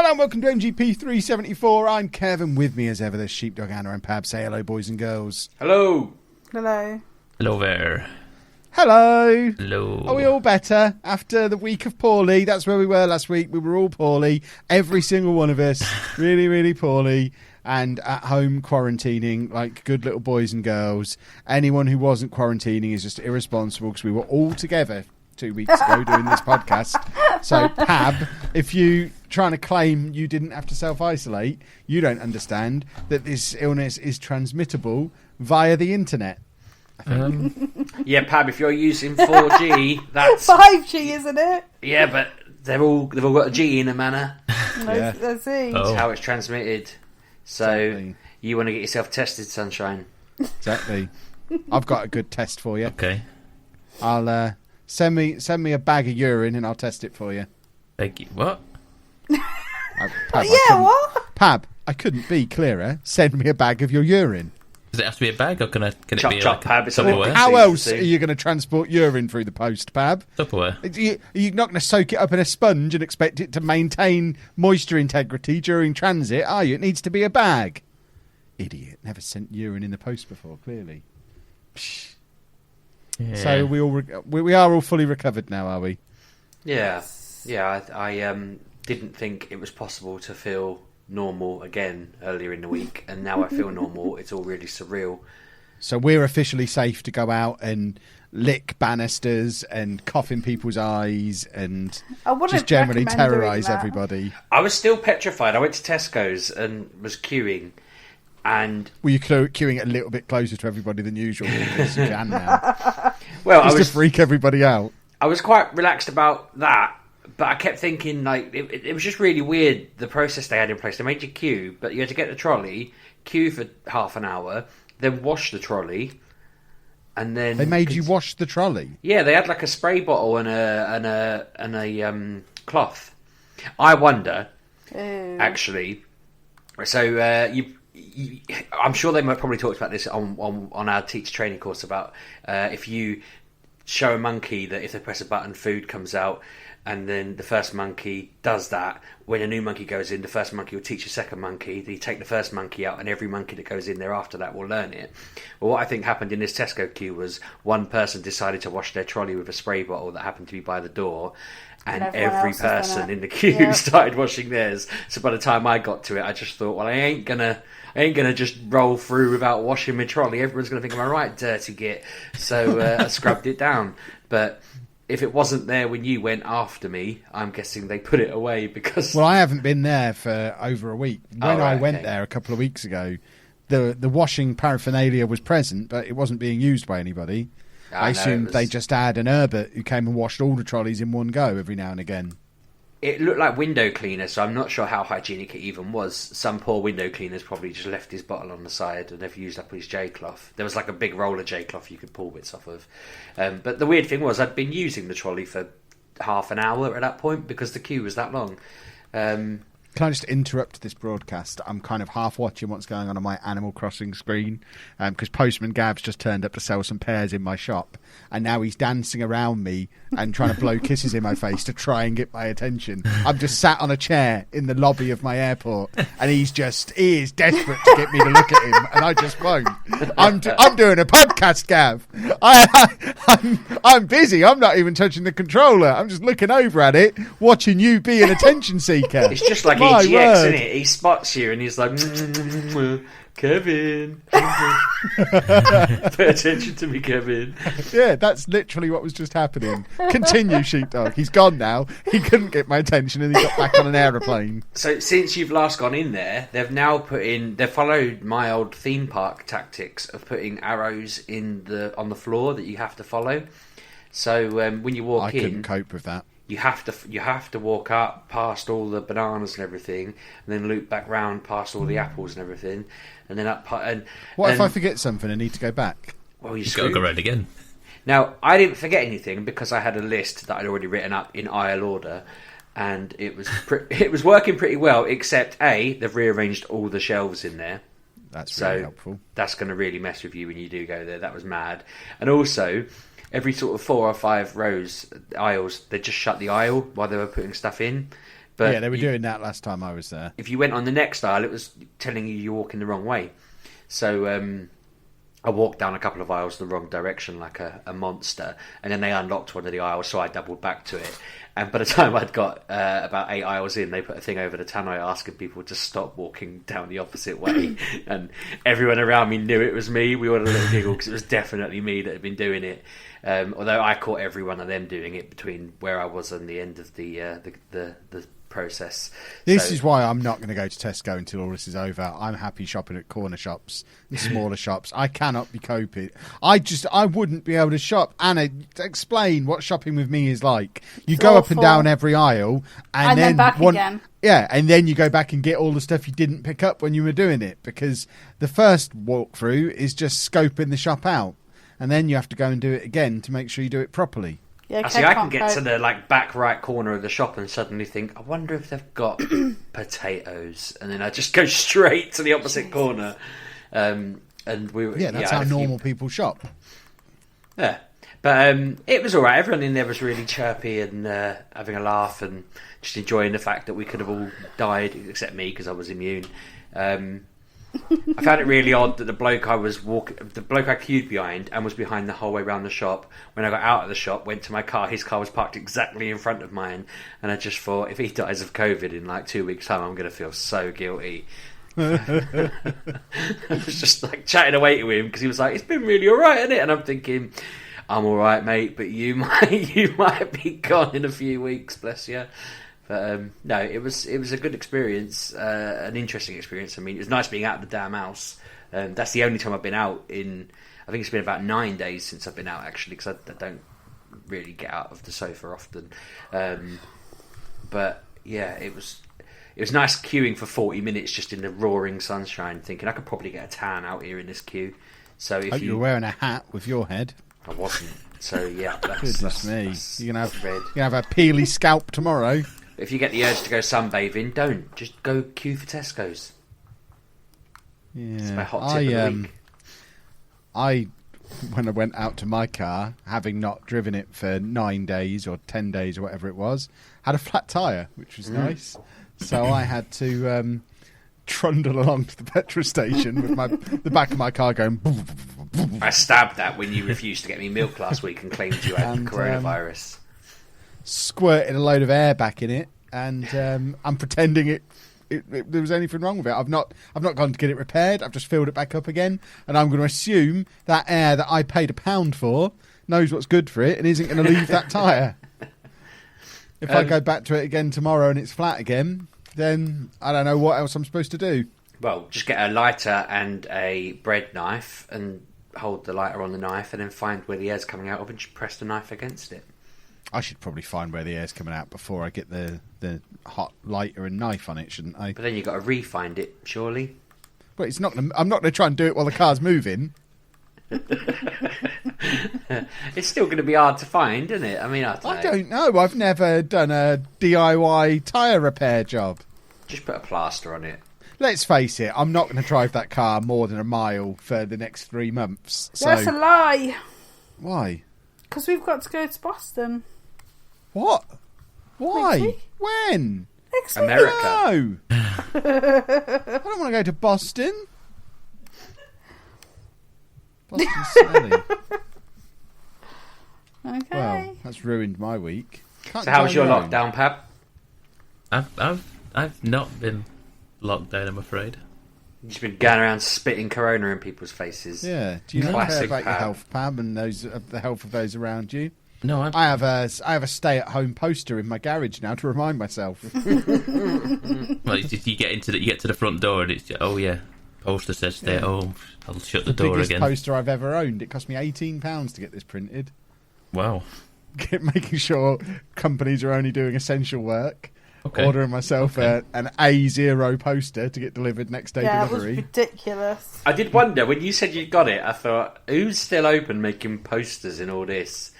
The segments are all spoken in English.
Hello and welcome to MGP374. I'm Kevin. With me as ever, there's Sheepdog, Anna and Pab. Say hello, boys and girls. Hello. Hello. Hello there. Hello. Hello. Are we all better after the week of poorly? That's where we were last week. We were all poorly. Every single one of us. Really, really poorly. And at home quarantining like good little boys and girls. Anyone who wasn't quarantining is just irresponsible because we were all together 2 weeks ago doing this podcast. So, Pab, if you trying to claim you didn't have to self-isolate, you don't understand that this illness is transmittable via the internet. Yeah, Pab, if you're using 4G, that's 5G, isn't it? yeah, but they've all got a G in a manner. Yeah. I see. Oh. That's how it's transmitted. So Exactly. you want to get yourself tested, sunshine? Exactly. I've got a good test for you. Okay. I'll send me a bag of urine and I'll test it for you. Thank you. What? Pab, I couldn't be clearer. Send me a bag of your urine. Does it have to be a bag, or can it Chop, be chop, like Pab, it's a Tupperware? little- How See, else see. are you going to transport urine through the post, Pab? Tupperware. You're not going to soak it up in a sponge and expect it to maintain moisture integrity during transit, are you? It needs to be a bag. Idiot. Never sent urine in the post before, clearly. Psh. Yeah. So we are all fully recovered now, are we? Yeah, yeah. I didn't think it was possible to feel normal again earlier in the week, and now I feel normal. It's all really surreal. So we're officially safe to go out and lick banisters and cough in people's eyes and I wouldn't just generally recommend doing terrorise that. everybody. I was still petrified. I went to Tesco's and was queuing, and Were you queuing it a little bit closer to everybody than usual because you can now? well, Just I was to freak everybody out. I was quite relaxed about that, but I kept thinking, like, it was just really weird, the process they had in place. They made you queue, but you had to get the trolley, queue for half an hour, then wash the trolley, and then... They made you wash the trolley. Yeah, they had, like, a spray bottle and a cloth. I wonder, actually... So, I'm sure they might probably talked about this on our teacher training course about if you show a monkey that if they press a button, food comes out, and then the first monkey does that. When a new monkey goes in, the first monkey will teach the second monkey. Then you take the first monkey out, and every monkey that goes in there after that will learn it. Well, what I think happened in this Tesco queue was one person decided to wash their trolley with a spray bottle that happened to be by the door, and everyone every else has done person it. in the queue Yep. started washing theirs. So by the time I got to it, I just thought, well, I ain't gonna just roll through without washing my trolley. Everyone's gonna think I'm a right dirty git. So I scrubbed it down. But if it wasn't there when you went after me, I'm guessing they put it away because... Well, I haven't been there for over a week. When Oh, right, I went okay. there a couple of weeks ago, the washing paraphernalia was present, but it wasn't being used by anybody. I know, assumed it they was- just had an Herbert who came and washed all the trolleys in one go every now and again. It looked like window cleaner, so I'm not sure how hygienic it even was. Some poor window cleaner's probably just left his bottle on the side and never used up his J-cloth. There was like a big roll of J-cloth you could pull bits off of. But the weird thing was I'd been using the trolley for half an hour at that point because the queue was that long. Can I just interrupt this broadcast? I'm kind of half watching what's going on my Animal Crossing screen because Postman Gav's just turned up to sell some pears in my shop, and now he's dancing around me and trying to blow kisses in my face to try and get my attention. I'm just sat on a chair in the lobby of my airport, and he is desperate to get me to look at him, and I just won't. I'm doing a podcast, Gav. I'm busy. I'm not even touching the controller. I'm just looking over at it, watching you be an attention seeker. It's just like My EGX, word. isn't it? He spots you and he's like, Kevin. Pay attention to me, Kevin. Yeah, that's literally what was just happening. Continue, Sheepdog. He's gone now. He couldn't get my attention and he got back on an aeroplane. So since you've last gone in there, they've followed my old theme park tactics of putting arrows on the floor that you have to follow. So when you walk I in, couldn't cope with that. you have to walk up past all the bananas and everything, and then loop back round past all the apples and everything, and then up. What if I forget something and need to go back? Well, you You've got to go round again. Now, I didn't forget anything because I had a list that I'd already written up in aisle order, and it was it was working pretty well. Except they've rearranged all the shelves in there. That's really So helpful. that's going to really mess with you when you do go there. That was mad. And also, every sort of 4 or 5 aisles, they just shut the aisle while they were putting stuff in. But Yeah, they were doing that last time I was there. if you went on the next aisle, it was telling you you're walking the wrong way. So I walked down a couple of aisles the wrong direction like a monster, and then they unlocked one of the aisles, so I doubled back to it. And by the time I'd got about 8 aisles in, they put a thing over the tannoy asking people to stop walking down the opposite way. And everyone around me knew it was me. We all had a little giggle because it was definitely me that had been doing it. Although I caught every one of them doing it between where I was and the end of the process. This is why I'm not going to go to Tesco until all this is over. I'm happy shopping at corner shops and smaller shops. I cannot be coping. I wouldn't be able to shop. Anna, explain what shopping with me is like. You go up and down every aisle and then back again. Yeah, and then you go back and get all the stuff you didn't pick up when you were doing it, because the first walkthrough is just scoping the shop out, and then you have to go and do it again to make sure you do it properly. Yeah, See, I can get to the back right corner of the shop and suddenly think, I wonder if they've got potatoes, and then I just go straight to the opposite corner. And That's how normal people shop. Yeah, but it was all right. Everyone in there was really chirpy and having a laugh and just enjoying the fact that we could have all died except me because I was immune. I found it really odd that the bloke I queued behind and was behind the whole way around the shop. When I got out of the shop, went to my car, his car was parked exactly in front of mine, and I just thought, if he dies of COVID in 2 weeks' time, I'm going to feel so guilty. I was just chatting away to him because he was like, "It's been really all right, isn't it?" And I'm thinking, "I'm all right, mate, but you might be gone in a few weeks, bless you." But no, it was a good experience, an interesting experience. I mean, it was nice being out of the damn house. That's the only time I've been out in. I think it's been about 9 days since I've been out, actually, because I don't really get out of the sofa often. But yeah, it was nice queuing for 40 minutes just in the roaring sunshine, thinking I could probably get a tan out here in this queue. So if you were wearing a hat with your head. I wasn't. So yeah, goodness me, you're gonna have a peely scalp tomorrow. If you get the urge to go sunbathing, don't. Just go queue for Tesco's. Yeah, it's my hot tip of the week. When I went out to my car, having not driven it for 9 days or 10 days or whatever it was, had a flat tyre, which was nice. So I had to trundle along to the petrol station with the back of my car going. I stabbed that when you refused to get me milk last week and claimed you had coronavirus. Squirted a load of air back in it, and I'm pretending there was anything wrong with it. I've not gone to get it repaired. I've just filled it back up again, and I'm going to assume that air that I paid £1 for knows what's good for it and isn't going to leave that tyre. If I go back to it again tomorrow and it's flat again, then I don't know what else I'm supposed to do. Well, just get a lighter and a bread knife and hold the lighter on the knife, and then find where the air's coming out of and just press the knife against it. I should probably find where the air's coming out before I get the hot lighter and knife on it, shouldn't I? But then you've got to re-find it, surely. Well, I'm not going to try and do it while the car's moving. It's still going to be hard to find, isn't it? I mean, I don't know. I've never done a DIY tyre repair job. Just put a plaster on it. Let's face it, I'm not going to drive that car more than a mile for the next 3 months. So... That's a lie. Why? Because we've got to go to Boston. What? Why? Next week. When? Next week. America. No. I don't want to go to Boston. Boston's smelly. Okay. Well, that's ruined my week. So how was your lockdown, Pab? I've not been locked down, I'm afraid. You've just been going around spitting corona in people's faces. Yeah. Do you care Classic about your Pab. health, Pab, and the health of those around you? No, I have a stay-at-home poster in my garage now to remind myself. Well, it's just you get to the front door and it's poster says stay at home. I'll shut the door biggest again. Poster I've ever owned. It cost me £18 to get this printed. Wow. Making sure companies are only doing essential work. Okay. Ordering myself an A0 poster to get delivered next day delivery. That was ridiculous. I did wonder, when you said you got it, I thought, who's still open making posters in all this?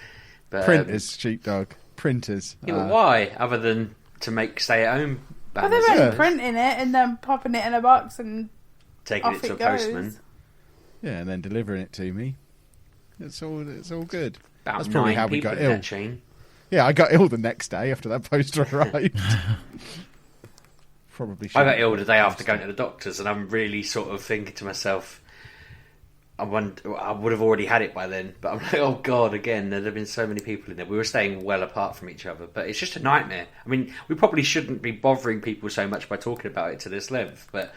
But, Printers, sheepdog. Printers. Yeah, but why? Other than to make stay-at-home Well, banners? they're Yeah. only printing it and then popping it in a box and Taking off it to a it goes. postman. Yeah, and then delivering it to me. It's all good. About That's probably 9 how we people got in ill. that chain. Yeah, I got ill the next day after that poster arrived. Probably. I got ill the day after going to the doctors, and I'm really sort of thinking to myself, I would have already had it by then, but I'm like, oh god, again, there'd have been so many people in there. We were staying well apart from each other, but it's just a nightmare. I mean, we probably shouldn't be bothering people so much by talking about it to this length, but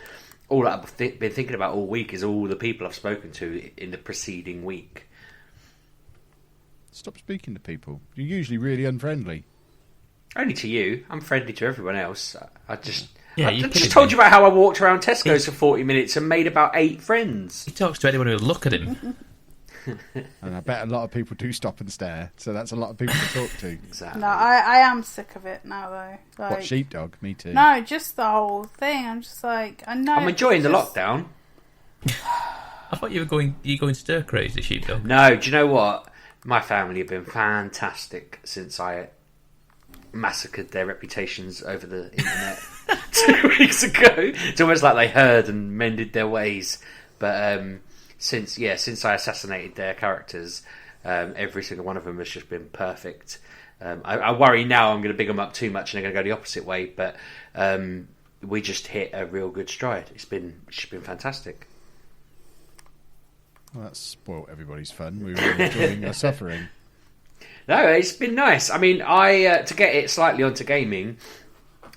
all that I've been thinking about all week is all the people I've spoken to in the preceding week. Stop speaking to people. You're usually really unfriendly. Only to you. I'm friendly to everyone else. I just you told you about how I walked around Tesco's for 40 minutes and made about 8 friends. He talks to anyone who will look at him. And I bet a lot of people do stop and stare, so that's a lot of people to talk to. Exactly. No, I am sick of it now, though. Like, What, sheepdog? Me too. No, just the whole thing. I'm just like, I know. I'm enjoying the just- lockdown. I thought you were going stir crazy, sheepdog. No, do you know what? My family have been fantastic since I massacred their reputations over the internet 2 weeks ago. It's almost like they heard and mended their ways. But since I assassinated their characters, every single one of them has just been perfect. I worry now I'm going to big them up too much and they're going to go the opposite way. But we just hit a real good stride. It's been fantastic. Well, that's spoilt everybody's fun. We were enjoying our suffering. No, it's been nice. I mean, to get it slightly onto gaming,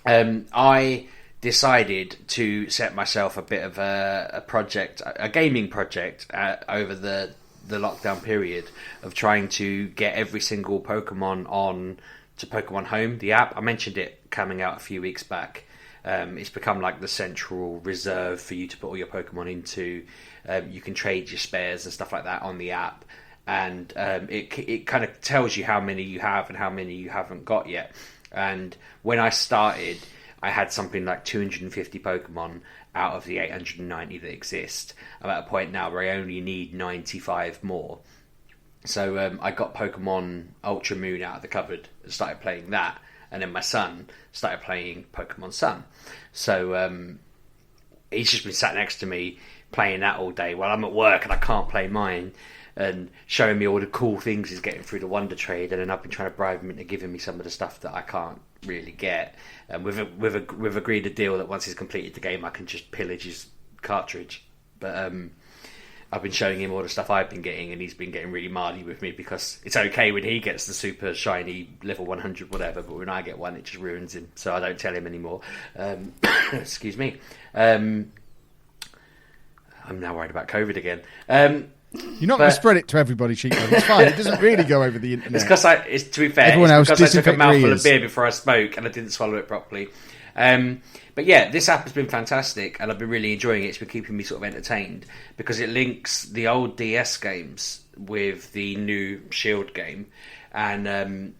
I decided to set myself a bit of a project, a gaming project, over the lockdown period of trying to get every single Pokemon on to Pokemon Home, the app. I mentioned it coming out a few weeks back. It's become like the central reserve for you to put all your Pokemon into. You can trade your spares and stuff like that on the app. And it kind of tells you how many you have and how many you haven't got yet. And when I started, I had something like 250 Pokemon out of the 890 that exist. I'm at a point now where I only need 95 more. So I got Pokemon Ultra Moon out of the cupboard and started playing that. And then my son started playing Pokemon Sun. So he's just been sat next to me playing that all day while I'm at work and I can't play mine, and showing me all the cool things he's getting through the Wonder Trade. And then I've been trying to bribe him into giving me some of the stuff that I can't really get. And we've agreed a deal that once he's completed the game, I can just pillage his cartridge. But I've been showing him all the stuff I've been getting, and he's been getting really mardy with me because it's okay when he gets the super shiny level 100 whatever, but when I get one, it just ruins him. So I don't tell him anymore. Excuse me. I'm now worried about COVID again. You're not going to spread it to everybody, Sheepdog. It's fine. It doesn't really go over the internet. It's because to be fair, Everyone else I took a mouthful ears. of beer before I spoke and I didn't swallow it properly. But yeah, this app has been fantastic and I've been really enjoying it. It's been keeping me sort of entertained because it links the old DS games with the new Shield game. And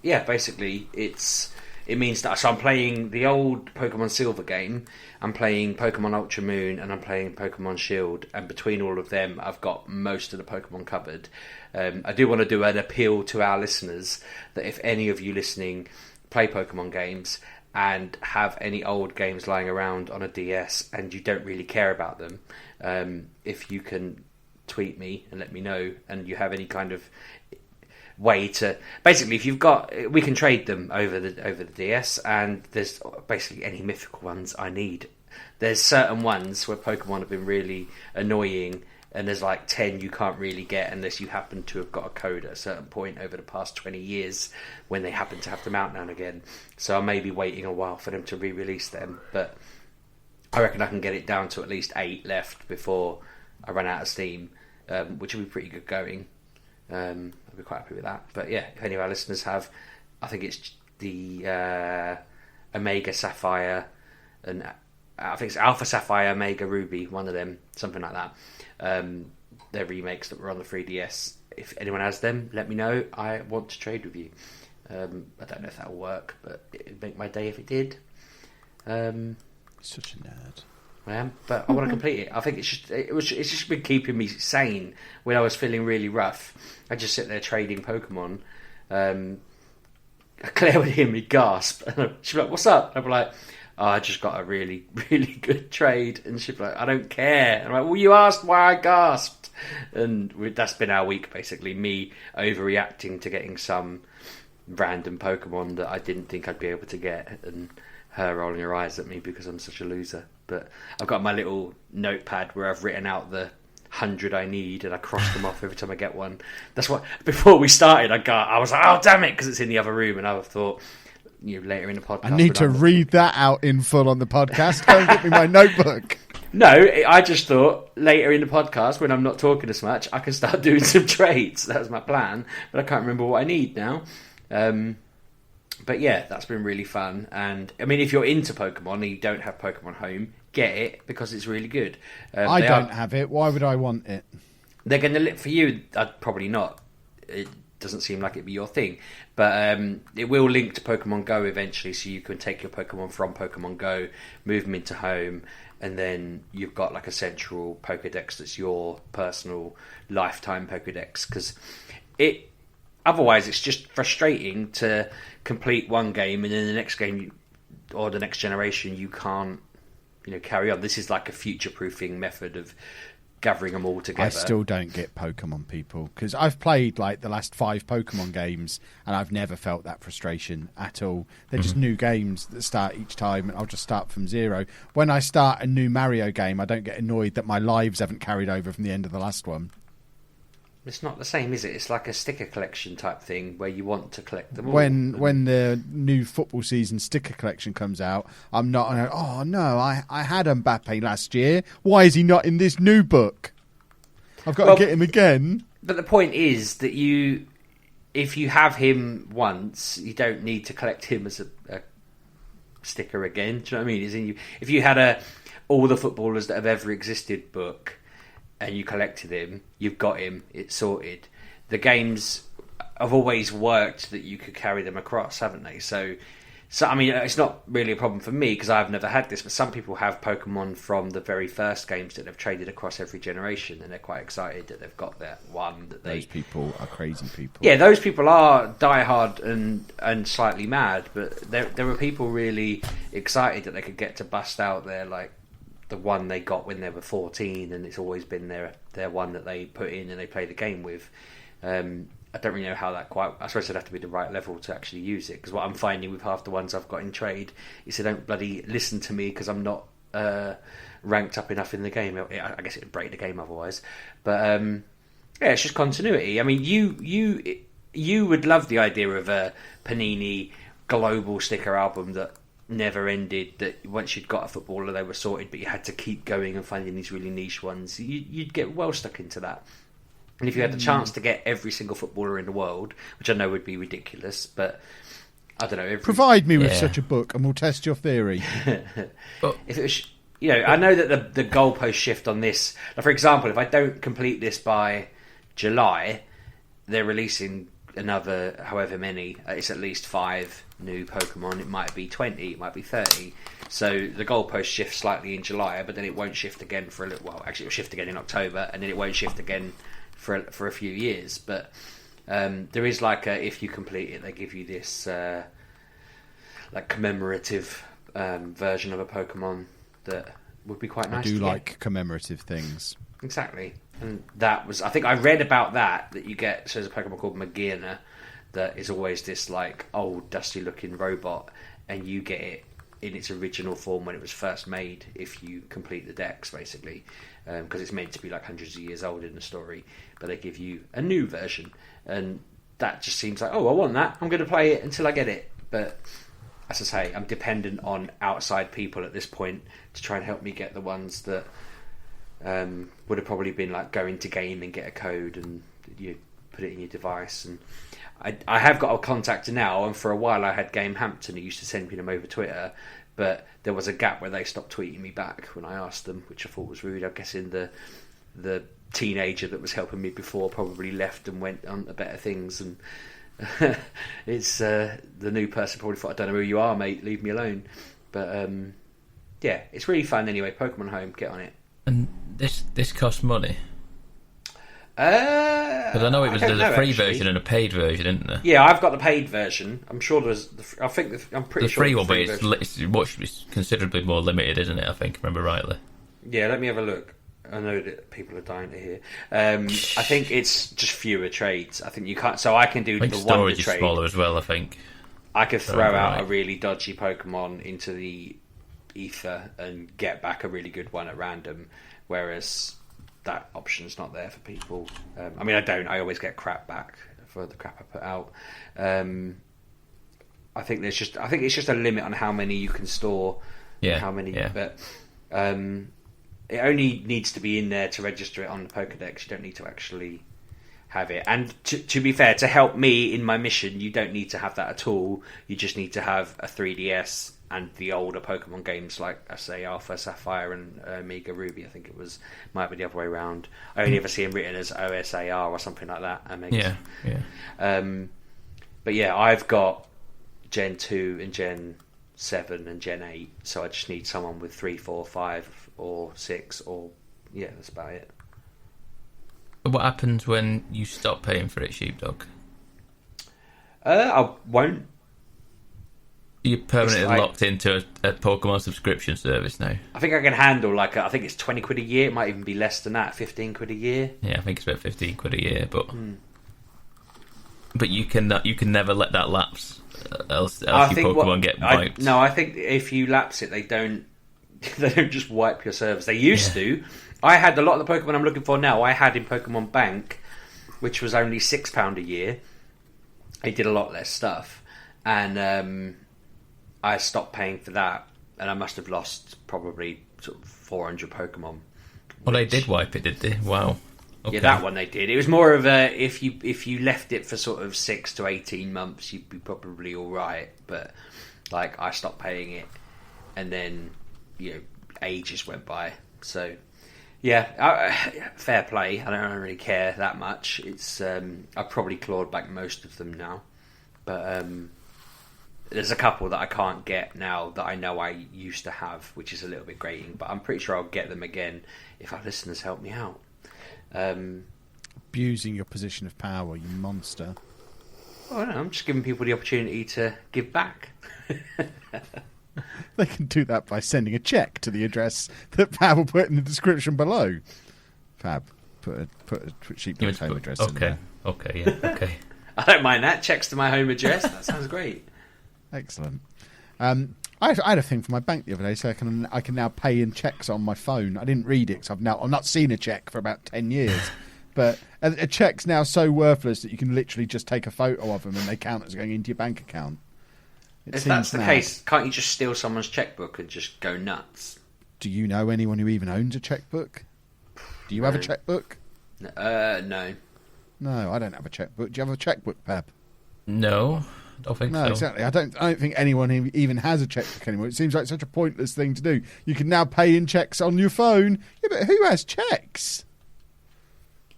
basically it means that, so I'm playing the old Pokemon Silver game, I'm playing Pokemon Ultra Moon, and I'm playing Pokemon Shield, and between all of them I've got most of the Pokemon covered. I do want to do an appeal to our listeners that if any of you listening play Pokemon games and have any old games lying around on a DS and you don't really care about them, if you can tweet me and let me know, and you have any kind of way to, basically, if you've got, we can trade them over the DS, and there's basically any mythical ones I need. There's certain ones where Pokemon have been really annoying, and there's like 10 you can't really get unless you happen to have got a code at a certain point over the past 20 years when they happen to have them out now and again. So I may be waiting a while for them to re-release them, but I reckon I can get it down to at least 8 left before I run out of steam, which will be pretty good going. I'll be quite happy with that. But yeah, if any of our listeners have, I think it's the Omega Sapphire, and I think it's Alpha Sapphire, Omega Ruby, one of them, something like that. They're remakes that were on the 3DS. If anyone has them, let me know. I want to trade with you. I don't know if that'll work, but it'd make my day if it did. Such a nerd. I am, but I want to complete it. I think it's just been keeping me sane when I was feeling really rough. I just sit there trading Pokemon. Claire would hear me gasp, and she'd be like, "What's up?" And I'd be like, "Oh, I just got a really, really good trade." And she'd be like, "I don't care." And I'm like, "Well, you asked why I gasped." And that's been our week, basically. Me overreacting to getting some random Pokemon that I didn't think I'd be able to get, and her rolling her eyes at me because I'm such a loser. But I've got my little notepad where I've written out the 100 I need, and I cross them off every time I get one. That's what, before we started, I was like, oh damn it, because it's in the other room, and I thought, later in the podcast, I need to read that out in full on the podcast. Go and get me my notebook. No, I just thought later in the podcast, when I'm not talking as much, I can start doing some trades. That was my plan, but I can't remember what I need now. But yeah, that's been really fun. And I mean, if you're into Pokemon and you don't have Pokemon Home, get it because it's really good. I don't have it. Why would I want it? They're going to look for you. Probably not. It doesn't seem like it'd be your thing, but it will link to Pokemon Go eventually, so you can take your Pokemon from Pokemon Go, move them into Home, and then you've got like a central Pokedex that's your personal lifetime Pokedex. Because otherwise it's just frustrating to complete one game and then the next game or the next generation you can't carry on. This is like a future-proofing method of gathering them all together. I still don't get Pokemon, people, because I've played like the last 5 Pokemon games and I've never felt that frustration at all. They're just new games that start each time, and I'll just start from zero. When I start a new Mario game, I don't get annoyed that my lives haven't carried over from the end of the last one. It's not the same, is it? It's like a sticker collection type thing where you want to collect them all. When the new football season sticker collection comes out, I'm not, oh no, I had Mbappe last year. Why is he not in this new book? I've got to get him again. But the point is that if you have him once, you don't need to collect him as a sticker again. Do you know what I mean? If you had all the footballers that have ever existed book, and you collected him, you've got him, it's sorted. The games have always worked that you could carry them across, haven't they? So I mean, it's not really a problem for me because I've never had this, but some people have Pokemon from the very first games that have traded across every generation, and they're quite excited that they've got that one. Those people are crazy people. Yeah, those people are diehard and slightly mad, but there were people really excited that they could get to bust out their, like, the one they got when they were 14, and it's always been their one that they put in and they play the game with. I don't really know how that quite... I suppose it'd have to be the right level to actually use it, because what I'm finding with half the ones I've got in trade is they don't bloody listen to me because I'm not ranked up enough in the game. I guess it'd break the game otherwise. But yeah, it's just continuity. I mean, you would love the idea of a Panini global sticker album that never ended, that once you'd got a footballer they were sorted, but you had to keep going and finding these really niche ones. You'd get well stuck into that. And if you had the chance to get every single footballer in the world, which I know would be ridiculous, but I don't know. Provide me with such a book and we'll test your theory. If it was, I know that the goalpost shift on this, like for example, if I don't complete this by July, they're releasing another however many. It's at least 5 new Pokemon. It might be 20, it might be 30. So the goalpost shifts slightly in July, but then it won't shift again for a little while. Actually, it'll shift again in October, and then it won't shift again for a few years. But there is like if you complete it, they give you this like commemorative version of a Pokemon that would be quite nice. I do like commemorative things. Exactly. And that was, I think I read about that you get, so there's a Pokemon called Magearna that is always this like old dusty looking robot, and you get it in its original form when it was first made if you complete the decks, basically, because it's meant to be like hundreds of years old in the story, but they give you a new version, and that just seems like, oh, I want that, I'm going to play it until I get it. But as I say, I'm dependent on outside people at this point to try and help me get the ones that would have probably been like go into game and get a code and you put it in your device. And I have got a contact now, and for a while I had Game Hampton who used to send me them over Twitter, but there was a gap where they stopped tweeting me back when I asked them, which I thought was rude. I guess in the teenager that was helping me before probably left and went on to better things, and it's the new person probably thought, I don't know who you are, mate, leave me alone. But yeah, it's really fun anyway. Pokemon Home, get on it. And this costs money? Because I know there's a free version and a paid version, isn't there? Yeah, I've got the paid version. I'm sure there's. I'm pretty sure free one, but it's considerably more limited, isn't it? I think, if I remember rightly. Yeah, let me have a look. I know that people are dying to hear. I think it's just fewer trades. I think you can't. So I can do I think the wonder storage is trade. smaller as well, I think. I could throw out right. a really dodgy Pokemon into the ether and get back a really good one at random, whereas that option's not there for people. I mean, I don't. I always get crap back for the crap I put out. I think it's just a limit on how many you can store. Yeah. How many? Yeah. But it only needs to be in there to register it on the Pokedex. You don't need to actually have it. And to be fair, to help me in my mission, you don't need to have that at all. You just need to have a 3DS and the older Pokemon games like, I say, Alpha Sapphire and Omega Ruby. I think it might be the other way around. I only ever see them written as OSAR or something like that. Yeah. But yeah, I've got Gen 2 and Gen 7 and Gen 8, so I just need someone with 3, 4, 5 or 6 or... Yeah, that's about it. What happens when you stop paying for it, Sheepdog? I won't. You're permanently locked into a Pokemon subscription service now. I think I can handle I think it's 20 quid a year. It might even be less than that, 15 quid a year. Yeah, I think it's about 15 quid a year, but you can never let that lapse, else your Pokemon get wiped. I think if you lapse it, they don't just wipe your servers. They used to. I had a lot of the Pokemon I'm looking for now. I had in Pokemon Bank, which was only £6 a year. It did a lot less stuff, and I stopped paying for that, and I must have lost probably sort of 400 Pokemon. Well, they did wipe it, did they? Wow. Okay. Yeah, that one they did. It was more of a if you left it for sort of 6 to 18 months, you'd be probably all right. But I stopped paying it, and then ages went by. So yeah, fair play. I don't really care that much. It's I've probably clawed back most of them now, but there's a couple that I can't get now that I know I used to have, which is a little bit grating. But I'm pretty sure I'll get them again if our listeners help me out. Abusing your position of power, you monster. Well, no, I'm just giving people the opportunity to give back. They can do that by sending a cheque to the address that Fab will put in the description below. Fab, put Sheepdog's home address in there. Okay, yeah, okay. I don't mind that. Checks to my home address. That sounds great. Excellent. I had a thing for my bank the other day, so I can now pay in cheques on my phone. I didn't read it because I've not seen a cheque for about 10 years. But a cheque's now so worthless that you can literally just take a photo of them and they count as going into your bank account. If that's the case, can't you just steal someone's checkbook and just go nuts? Do you know anyone who even owns a checkbook? Do you have a checkbook? No. No, I don't have a checkbook. Do you have a checkbook, Pep? No, I don't think so. No, exactly. I don't think anyone even has a checkbook anymore. It seems like such a pointless thing to do. You can now pay in cheques on your phone. Yeah, but who has cheques?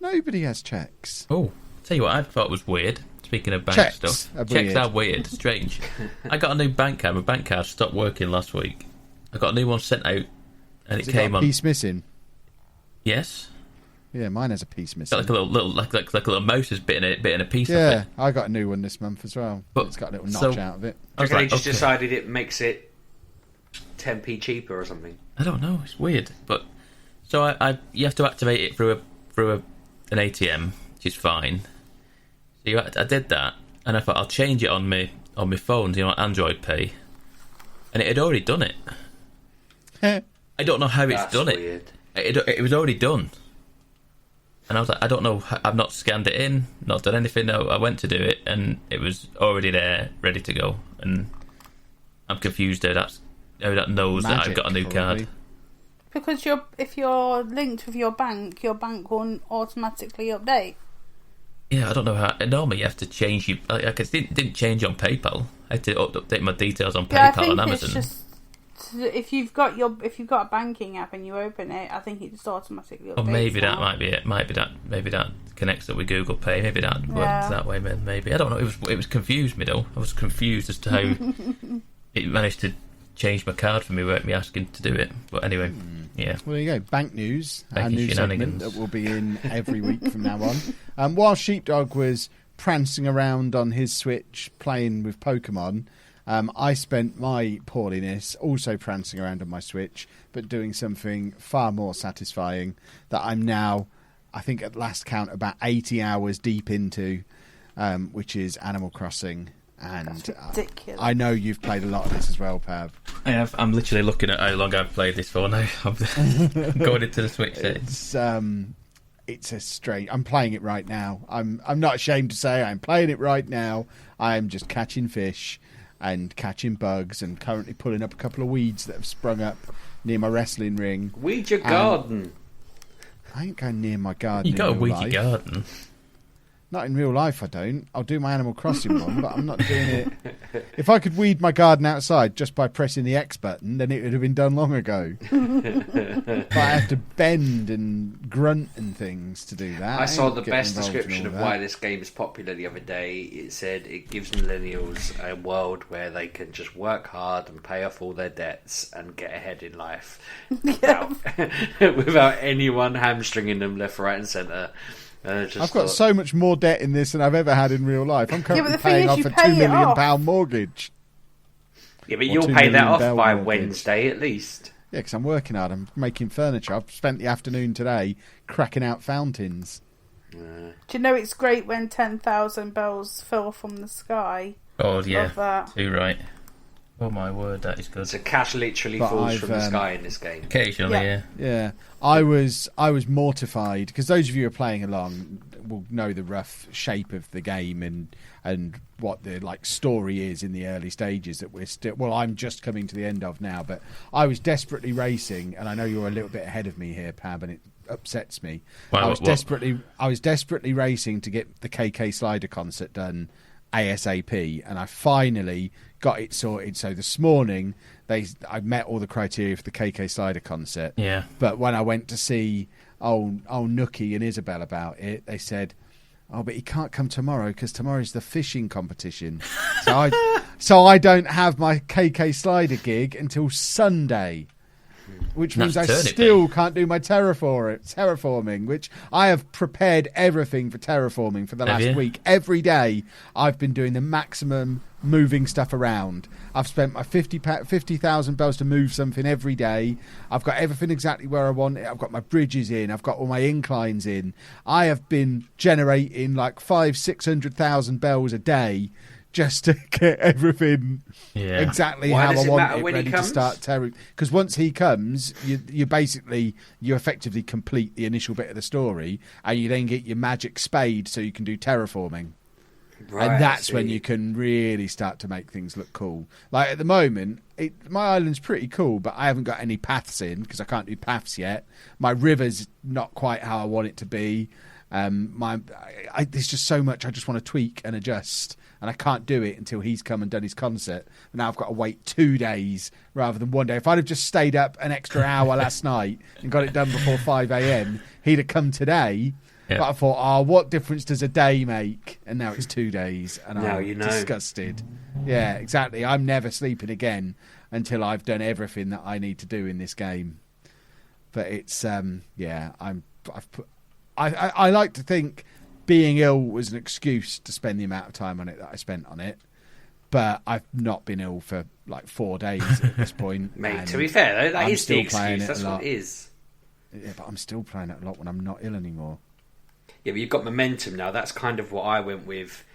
Nobody has cheques. Oh, tell you what I thought was weird. Speaking of bank Checks stuff, are checks weird. are weird, strange. I got a new bank card. My bank card stopped working last week. I got a new one sent out, and it came got a on. piece missing. Yes. Yeah, mine has a piece missing. Got like a little mouse has bitten a piece of Yeah, it. I got a new one this month as well. But- It's got a little notch out of it. I was They like, just okay. decided it makes it 10p cheaper or something. I don't know. It's weird, but so you have to activate it through an ATM, which is fine. So I did that, and I thought I'll change it on my phone, Android Pay, and it had already done it. I don't know how it's That's done weird. it. It was already done, and I was like, I don't know. I've not scanned it in, not done anything. No, I went to do it, and it was already there, ready to go. And I'm confused how that knows that I've got a new Magic, card. Because if you're linked with your bank won't automatically update. Yeah, I don't know how. Normally, you have to change. It didn't change on PayPal. I had to update my details on Yeah, I PayPal think and Amazon. it's just if you've got a banking app and you open it, I think it just automatically updates. Or maybe that now. might be it. Maybe that connects up with Google Pay. Maybe that works Yeah. that way. Maybe I don't know. It was confused me though. I was confused as to how it managed to change my card for me without me asking to do it. But anyway, yeah. Well, there you go. Bank news. Our Banking new segment shenanigans. that will be in every week from now on. While Sheepdog was prancing around on his Switch playing with Pokemon, I spent my poorliness also prancing around on my Switch, but doing something far more satisfying that I'm now, I think at last count, about 80 hours deep into, which is Animal Crossing. And That's ridiculous. I know you've played a lot of this as well, Pab. I have. I'm literally looking at how long I've played this for now. I'm going into the Switch settings. It's a strange. I'm playing it right now. I'm not ashamed to say I'm playing it right now. I'm just catching fish and catching bugs and currently pulling up a couple of weeds that have sprung up near my wrestling ring. Weed your garden. I ain't going near my garden. You got a weedy weedy garden. Not in real life, I don't. I'll do my Animal Crossing one, but I'm not doing it. If I could weed my garden outside just by pressing the X button, then it would have been done long ago. But I have to bend and grunt and things to do that. I saw the getting best involved in description all of that. why this game is popular the other day. It said it gives millennials a world where they can just work hard and pay off all their debts and get ahead in life without anyone hamstringing them left, right, and centre. I've got so much more debt in this than I've ever had in real life. I'm currently but the thing paying is, off you a pay £2 it million off. mortgage. Yeah, but Or you'll £2 pay that million off by mortgage. Wednesday at least. Yeah, because I'm working hard. I'm making furniture. I've spent the afternoon today cracking out fountains. Do you know it's great when 10,000 bells fall from the sky? Oh, yeah. Love that. Too right. Oh, my word, that is good. So cash literally But falls I've, from the sky in this game. Occasionally, yeah. Yeah, I was mortified because those of you who are playing along will know the rough shape of the game and what the story is in the early stages that we're still. Well, I'm just coming to the end of now, but I was desperately racing, and I know you're a little bit ahead of me here, Pab, and it upsets me. Wow, I was what? desperately racing to get the KK Slider concert done ASAP, and I finally got it sorted. So this morning I met all the criteria for the KK Slider concert. Yeah. But when I went to see old Nookie and Isabel about it, they said, "Oh, but he can't come tomorrow because tomorrow's the fishing competition." So I don't have my KK Slider gig until Sunday. Which means I That's still can't do my terraforming, which I have prepared everything for terraforming for the Have last you? week. Every day I've been doing the maximum moving stuff around. I've spent my 50,000 bells to move something every day. I've got everything exactly where I want it. I've got my bridges in. I've got all my inclines in. I have been generating like 500,000-600,000 bells a day just to get everything exactly Why how does I it want matter it when he ready to comes? start terraforming. Because once he comes, you effectively complete the initial bit of the story, and you then get your magic spade so you can do terraforming. Right, And that's when you can really start to make things look cool. Like at the moment, my island's pretty cool, but I haven't got any paths in because I can't do paths yet. My river's not quite how I want it to be. There's just so much I just want to tweak and adjust, and I can't do it until he's come and done his concert. Now I've got to wait 2 days rather than 1 day. If I'd have just stayed up an extra hour last night and got it done before 5 a.m, he'd have come today. Yeah. But I thought, what difference does a day make? And now it's 2 days, and Now I'm you know. disgusted. Yeah, exactly. I'm never sleeping again until I've done everything that I need to do in this game. But it's I like to think being ill was an excuse to spend the amount of time on it that I spent on it. But I've not been ill for like 4 days at this point. Mate, to be fair though, that I'm is the still playing excuse. it That's a what lot. it is. Yeah, but I'm still playing it a lot when I'm not ill anymore. Yeah, but you've got momentum now. That's kind of what I went with.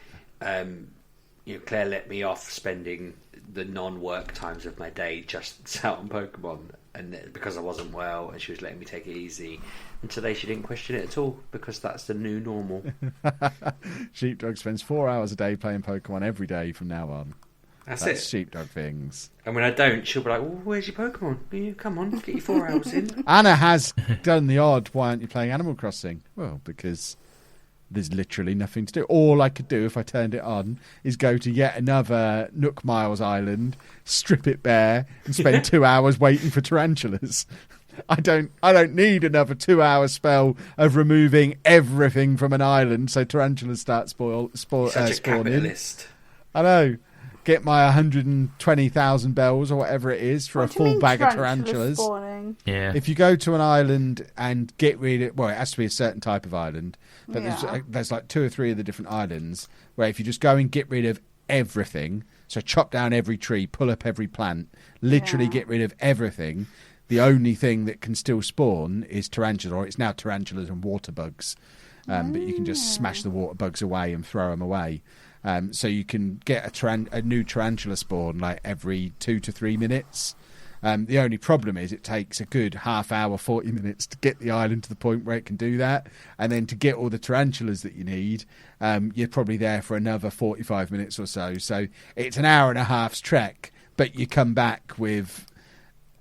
Claire let me off spending the non-work times of my day just sat on Pokemon, and because I wasn't well, and she was letting me take it easy. And today she didn't question it at all because that's the new normal. Sheepdog spends 4 hours a day playing Pokemon every day from now on. That's That's it. Sheepdog things. And when I don't, she'll be like, "Well, where's your Pokemon? You come on, get your 4 hours in." Anna has done the odd, "Why aren't you playing Animal Crossing?" Well, because there's literally nothing to do. All I could do if I turned it on is go to yet another Nook Miles island, strip it bare, and spend 2 hours waiting for tarantulas. I don't need another 2 hour spell of removing everything from an island so tarantulas start Such a spawning. capitalist. I know. Get my 120,000 bells or whatever it is for What a do you full mean bag of tarantulas tarantulas. spawning? Yeah. If you go to an island and get rid of, well, it has to be a certain type of island, but Yeah. there's like 2 or 3 of the different islands where if you just go and get rid of everything. So chop down every tree, pull up every plant, literally get rid of everything. The only thing that can still spawn is tarantula, or it's now tarantulas and water bugs. But you can just smash the water bugs away and throw them away. So you can get a new tarantula spawn like every 2 to 3 minutes. The only problem is it takes a good half hour, 40 minutes to get the island to the point where it can do that. And then to get all the tarantulas that you need, you're probably there for another 45 minutes or so. So it's an hour and a half's trek, but you come back with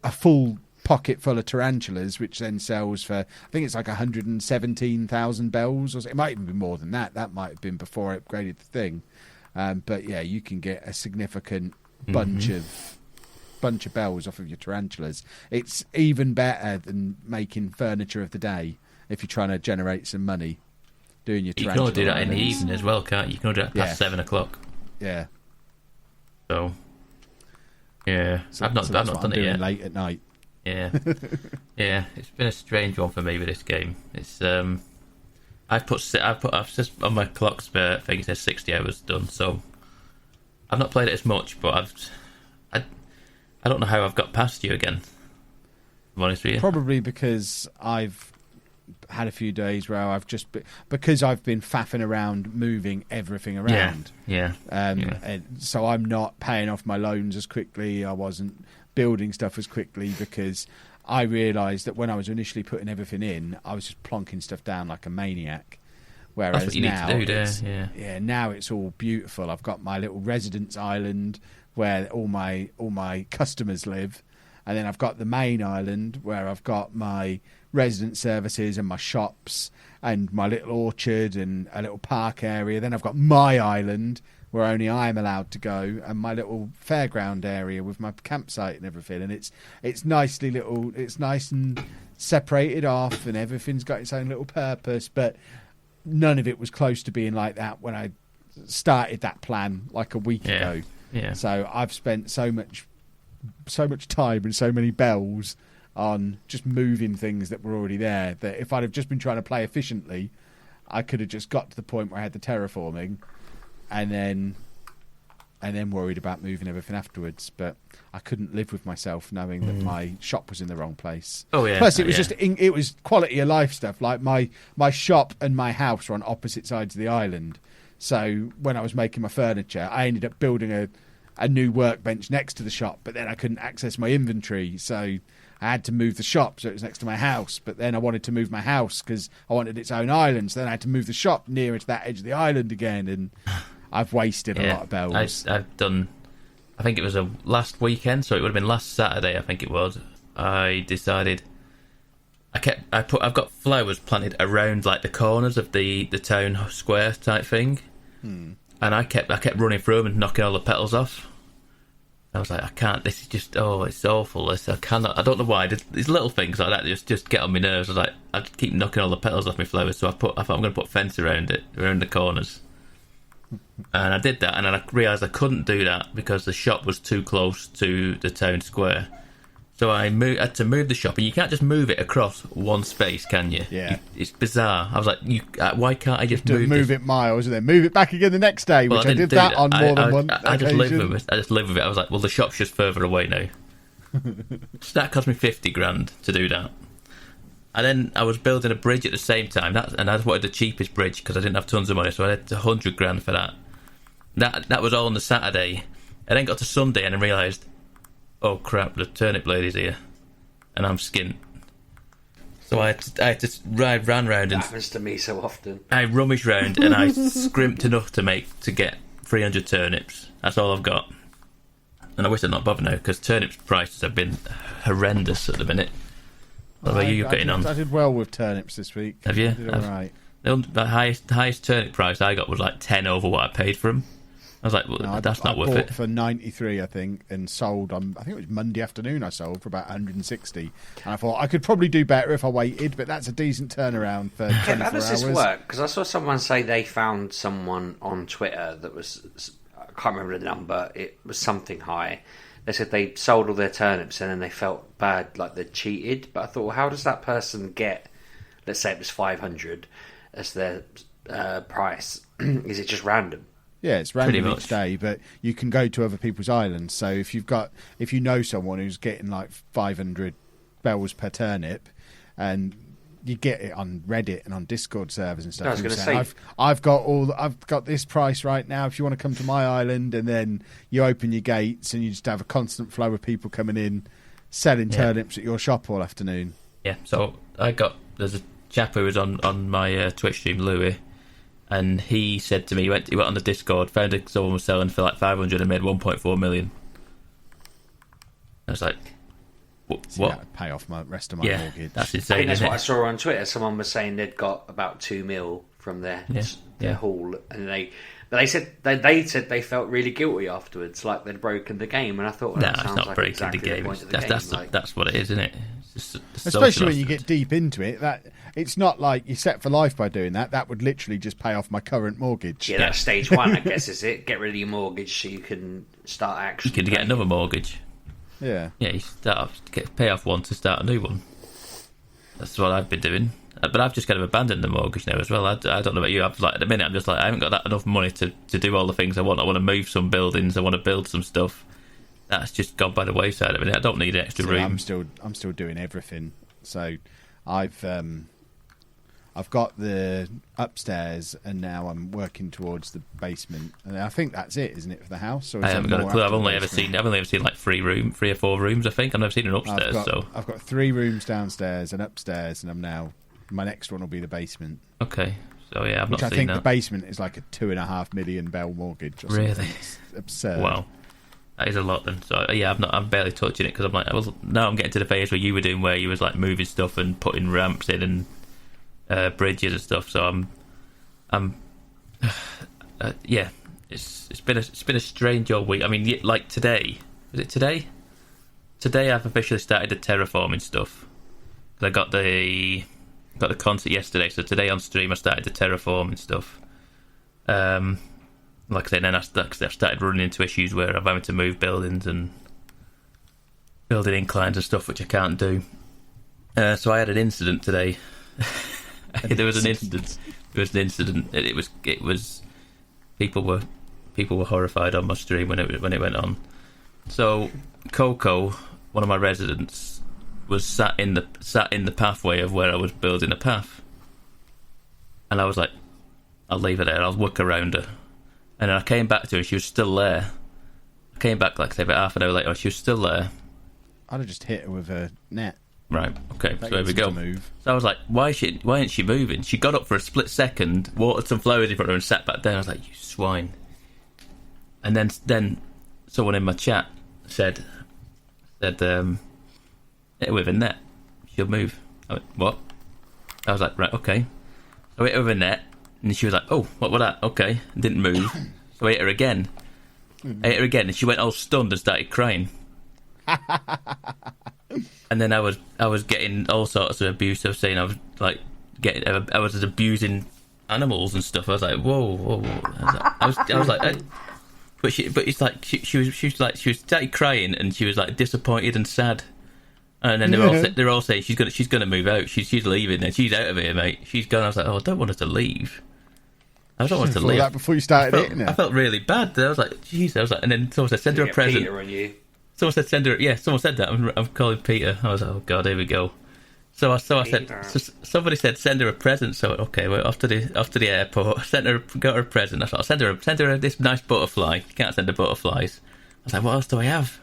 a full pocket full of tarantulas, which then sells for, I think it's like 117,000 bells, or so. It might even be more than that. That might have been before I upgraded the thing. But yeah, you can get a significant bunch of bells off of your tarantulas. It's even better than making furniture of the day if you're trying to generate some money. Doing your tarantula. You can all do that in the evening as well, can't you? You can all do that past 7 o'clock. Yeah. So, yeah, I've not done it yet. Late at night. Yeah, yeah. It's been a strange one for me with this game. It's I've just on my clock spare thing it says 60 hours done. So I've not played it as much, but I don't know how I've got past you again. I'm honest with you. Probably because I've had a few days where I've just because I've been faffing around moving everything around. Yeah. And so I'm not paying off my loans as quickly. I wasn't building stuff as quickly because I realised that when I was initially putting everything in, I was just plonking stuff down like a maniac. Whereas that's what you now, need to do, now it's all beautiful. I've got my little residence island where all my customers live, and then I've got the main island where I've got my resident services and my shops and my little orchard and a little park area. Then I've got my island where only I'm allowed to go, and my little fairground area with my campsite and everything. And it's nice and separated off, and everything's got its own little purpose. But none of it was close to being like that when I started that plan like a week ago. Yeah. So I've spent so much time and so many bells on just moving things that were already there that if I'd have just been trying to play efficiently, I could have just got to the point where I had the terraforming and then worried about moving everything afterwards. But I couldn't live with myself knowing that my shop was in the wrong place. Oh yeah. Plus, it was it was quality of life stuff. Like my shop and my house were on opposite sides of the island. So when I was making my furniture, I ended up building a new workbench next to the shop, but then I couldn't access my inventory, so I had to move the shop so it was next to my house. But then I wanted to move my house because I wanted its own island, so then I had to move the shop nearer to that edge of the island again, and I've wasted a lot of bells. I've done, I think it was a last weekend, so it would have been last Saturday, I think it was. I decided I've got flowers planted around like the corners of the town square type thing, and I kept running through them and knocking all the petals off. I was like, I can't. This is just it's awful. I cannot. I don't know why. These little things like that just get on my nerves. I was like, I keep knocking all the petals off my flowers. So I thought I'm going to put a fence around the corners, and I did that. And then I realised I couldn't do that because the shop was too close to the town square. So I had to move the shop, and you can't just move it across one space, can you? Yeah. It's bizarre. I was like, why can't I just move it miles and then move it back again the next day, which I did that on more than one occasion. I just live with it. I was like, well, the shop's just further away now. So that cost me 50 grand to do that. And then I was building a bridge at the same time, and I just wanted the cheapest bridge because I didn't have tons of money, so I had 100 grand for that. That was all on the Saturday. I then got to Sunday and I realised, oh crap, the turnip lady's here, and I'm skint. So I had to ran round and... That happens to me so often. I rummaged round and I scrimped enough to get 300 turnips. That's all I've got. And I wish I'd not bothered now, because turnips prices have been horrendous at the minute. What about you getting on? I did well with turnips this week. Have you? I did all right. The highest turnip price I got was like 10 over what I paid for them. I was like, well, no, that's not worth it. For 93, I think, and sold on, I think it was Monday afternoon I sold for about 160. And I thought I could probably do better if I waited, but that's a decent turnaround for 24 hours. How does this work? Because I saw someone say they found someone on Twitter that was, I can't remember the number, it was something high. They said they sold all their turnips and then they felt bad, like they'd cheated. But I thought, well, how does that person get, let's say it was 500 as their price? Is it just random? Yeah, it's Pretty random much. each day, but you can go to other people's islands. So if you know someone who's getting like 500 bells per turnip, and you get it on Reddit and on Discord servers and stuff. I was going to say, I've got this price right now. If you want to come to my island, and then you open your gates and you just have a constant flow of people coming in, selling turnips at your shop all afternoon. Yeah. So there's a chap who was on my Twitch stream, Louis, and he said to me, he went on the Discord, found someone was selling for like 500 and made 1.4 million. I was like, what? That would pay off my rest of my mortgage. That's I insane. think that's isn't what I it? saw on Twitter. Someone was saying they'd got about 2 mil from their haul, and they said they felt really guilty afterwards, like they'd broken the game. And I thought, well, No, that it's sounds not like breaking exactly the game. point of the That's game. that's what it is, isn't it? It's just the Especially social when you aspect. get deep into it, that it's not like you're set for life by doing that. That would literally just pay off my current mortgage. Yeah, that's stage one, I guess, is it? Get rid of your mortgage so you can start actually. You can get another mortgage. Yeah. Yeah, you pay off one to start a new one. That's what I've been doing. But I've just kind of abandoned the mortgage now as well. I don't know about you. At the minute, I'm just like, I haven't got enough money to do all the things I want. I want to move some buildings. I want to build some stuff. That's just gone by the wayside at the minute. I don't need an extra room. I'm still doing everything. So I've got the upstairs, and now I'm working towards the basement. And I think that's it, isn't it, for the house? Or is I haven't there got a more clue. after I've the only ever seen like 3 or 4 rooms. I think I've never seen an upstairs. I've got 3 rooms downstairs and upstairs, and my next one will be the basement. Okay, so yeah, I've not Which I seen think that. the basement is like a $2.5 million bell mortgage. Or something. Really? It's absurd. Wow, that is a lot. Then, so yeah, I'm barely touching it because I'm like, now I'm getting to the phase where you were doing, where you was like moving stuff and putting ramps in and bridges and stuff. So yeah, it's been a strange old week. I mean, like today, was it today? Today I've officially started the terraforming stuff. I got the concert yesterday, so today on stream I started the terraforming stuff. Like I said, then I've started running into issues where I'm having to move buildings and building inclines and stuff, which I can't do. So I had an incident today. There was an incident. It was people were horrified on my stream when it went on. So Coco, one of my residents, was sat in the pathway of where I was building a path, and I was like, I'll leave her there. I'll work around her. And then I came back to her, and she was still there. I came back, like I say, about half an hour later. She was still there. I'd have just hit her with a net. Right. Okay. That So there we gets her go. to move. So I was like, why isn't she moving? She got up for a split second, watered some flowers in front of her, and sat back down. I was like, you swine. And then someone in my chat said, hit her with a net. She'll move. I went, what? I was like, right, okay. So I hit her with a net, and she was like, oh, what was that? Okay. And didn't move. So I hit her again. And she went all stunned and started crying. And then I was getting all sorts of abuse. I was saying I was abusing animals and stuff. I was like, whoa. I was like, but it's like she was started crying, and she was like disappointed and sad. And then they're all saying she's gonna move out. She's leaving, and she's out of here, mate. She's gone. I was like, oh, I don't want her to leave. I don't want her to leave. That before you started hitting her. I felt really bad. I was like, jeez. I was like, and then someone said, send her a present. Peter on you. Someone said, send her. Yeah, someone said that. I'm calling Peter. I was like, oh god, here we go. So I said, somebody said, send her a present. So okay, we're off to the airport. Got her a present. I thought, I'll send her this nice butterfly. You can't send her butterflies. I was like, what else do I have?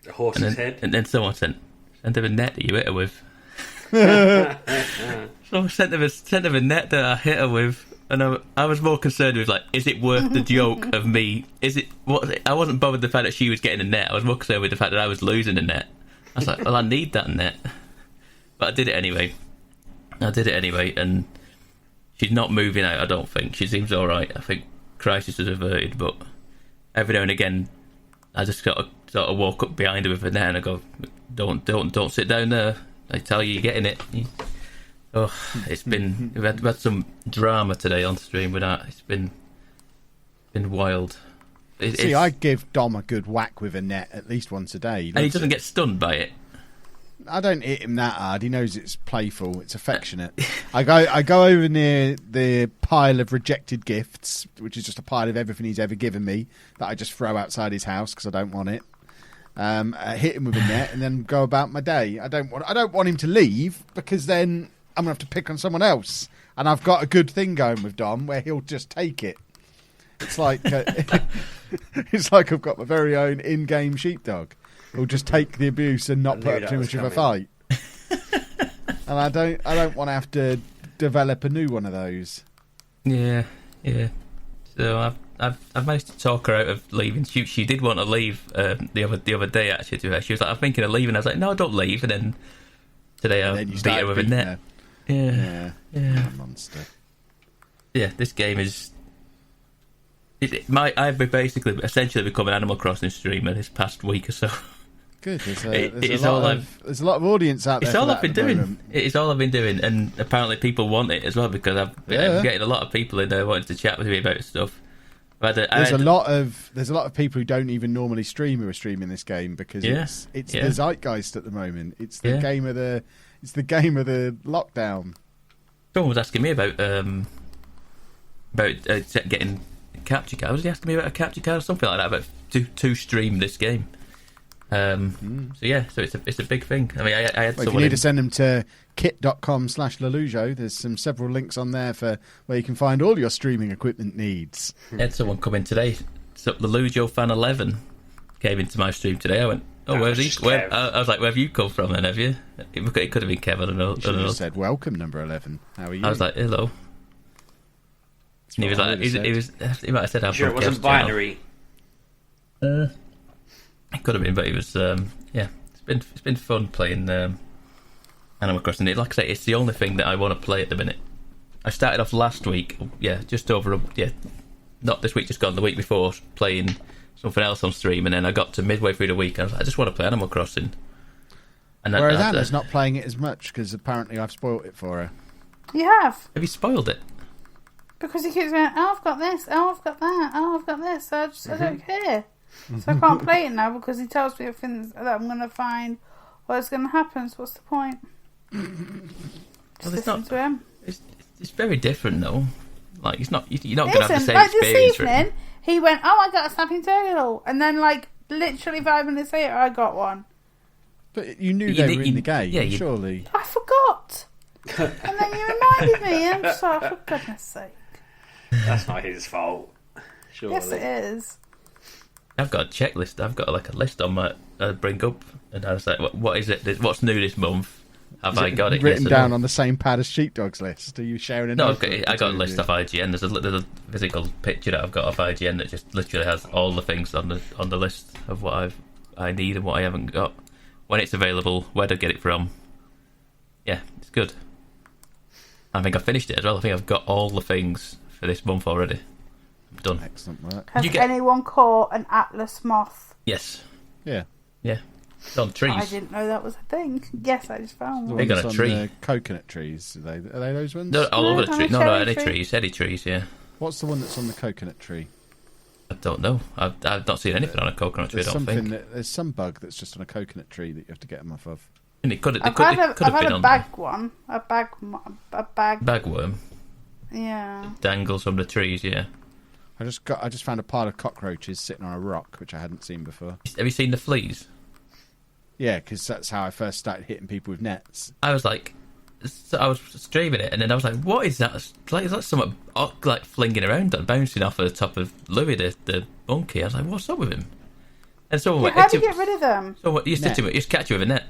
A horse's head. And then someone sent her a net that you hit her with. So I sent her a net that I hit her with. And I was more concerned with, like, is it worth the joke of me? I wasn't bothered with the fact that she was getting a net. I was more concerned with the fact that I was losing a net. I was like, well, I need that net. But I did it anyway. And she's not moving out, I don't think. She seems alright. I think crisis is averted, but every now and again, I just got to sort of walk up behind her with a net and I go, don't sit down there. I tell you, you're getting it. Oh, we've had some drama today on stream with that. It's been wild. I give Dom a good whack with a net at least once a day. And he doesn't get stunned by it. I don't hit him that hard. He knows it's playful. It's affectionate. I go over near the pile of rejected gifts, which is just a pile of everything he's ever given me that I just throw outside his house because I don't want it. I hit him with a net and then go about my day. I don't want him to leave because then I'm gonna have to pick on someone else. And I've got a good thing going with Dom where he'll just take it. It's like it's like I've got my very own in-game sheepdog. He'll just take the abuse and not put up too much of a fight. And I don't want to have to develop a new one of those. Yeah. So I've managed to talk her out of leaving. She did want to leave the other day. Actually, to her, she was like, "I'm thinking of leaving." I was like, "No, don't leave." And then today I beat her with a net. Yeah. A monster. Yeah, this game is. I've basically essentially become an Animal Crossing streamer this past week or so. Good. There's a lot of audience out there. It's all I've been doing. It is all I've been doing, and apparently people want it as well because I'm getting a lot of people in there wanting to chat with me about stuff. There's a lot of people who don't even normally stream who are streaming this game because it's the zeitgeist at the moment. It's the game of the lockdown. Someone was asking me about getting a capture card. Was he asking me about a capture card or something like that about to stream this game? So it's a big thing. I mean, I had if you need to send them to kit.com/Lelujo, there's several links on there for where you can find all your streaming equipment needs. I had someone come in today. So Lelujo fan 11 came into my stream today. I went, "Oh, where's he?" I was like, "Where have you come from? Then have you?" It could have been Kevin. You should have said, "Welcome, number 11. How are you?" I was like, "Hello." And he was like, he might have said, "I'm sure it wasn't binary." It could have been, but it was. It's been fun playing Animal Crossing. Like I say, it's the only thing that I want to play at the minute. I started off last week, not this week, just gone the week before, playing something else on stream, and then I got to midway through the week, and I was like, I just want to play Animal Crossing. And whereas Anna's not playing it as much because apparently I've spoilt it for her. You have? Have you spoiled it? Because he keeps going, "Oh, I've got this. Oh, I've got that. Oh, I've got this." I don't care. So I can't play it now because he tells me everything that I'm going to find or it's going to happen. So what's the point? Just listen to him. It's very different though. Like you're not going to have the same like experience. This evening, he went, "Oh, I got a snapping turtle," and then like literally 5 minutes later, I got one. But you knew they were in the game, surely. I forgot, and then you reminded me. I'm sorry, for goodness sake. That's not his fault. Surely. Yes, it is. I've got a checklist. I've got a list on my bring up, and I was like, "What is it? What's new this month? Have I got it written down on the same pad as Sheepdog's list? Are you sharing it? No, I got a list off IGN. There's a physical picture that I've got off IGN that just literally has all the things on the list of what I need and what I haven't got, when it's available, where to get it from. Yeah, it's good. I think I finished it as well. I think I've got all the things for this month already. I'm done. Excellent work. Has anyone caught an Atlas moth? Yes. Yeah. It's on trees. I didn't know that was a thing. Yes, I just found one. Big on a tree. The coconut trees. Are they those ones? No, all over the tree. No, any trees. Any trees, yeah. What's the one that's on the coconut tree? I don't know. I've not seen anything on a coconut tree, I don't think. There's some bug that's just on a coconut tree that you have to get them off of. And I've had a bag one. A bag. Bagworm. Yeah. It dangles from the trees, yeah. I just found a pile of cockroaches sitting on a rock, which I hadn't seen before. Have you seen the fleas? Yeah, because that's how I first started hitting people with nets. I was streaming it, and then I was like, "What is that? Like, is that something like flinging around and bouncing off the top of Louis, the monkey?" I was like, "What's up with him?" And someone went, "How do you get rid of them?" So what? You just catch you with a net.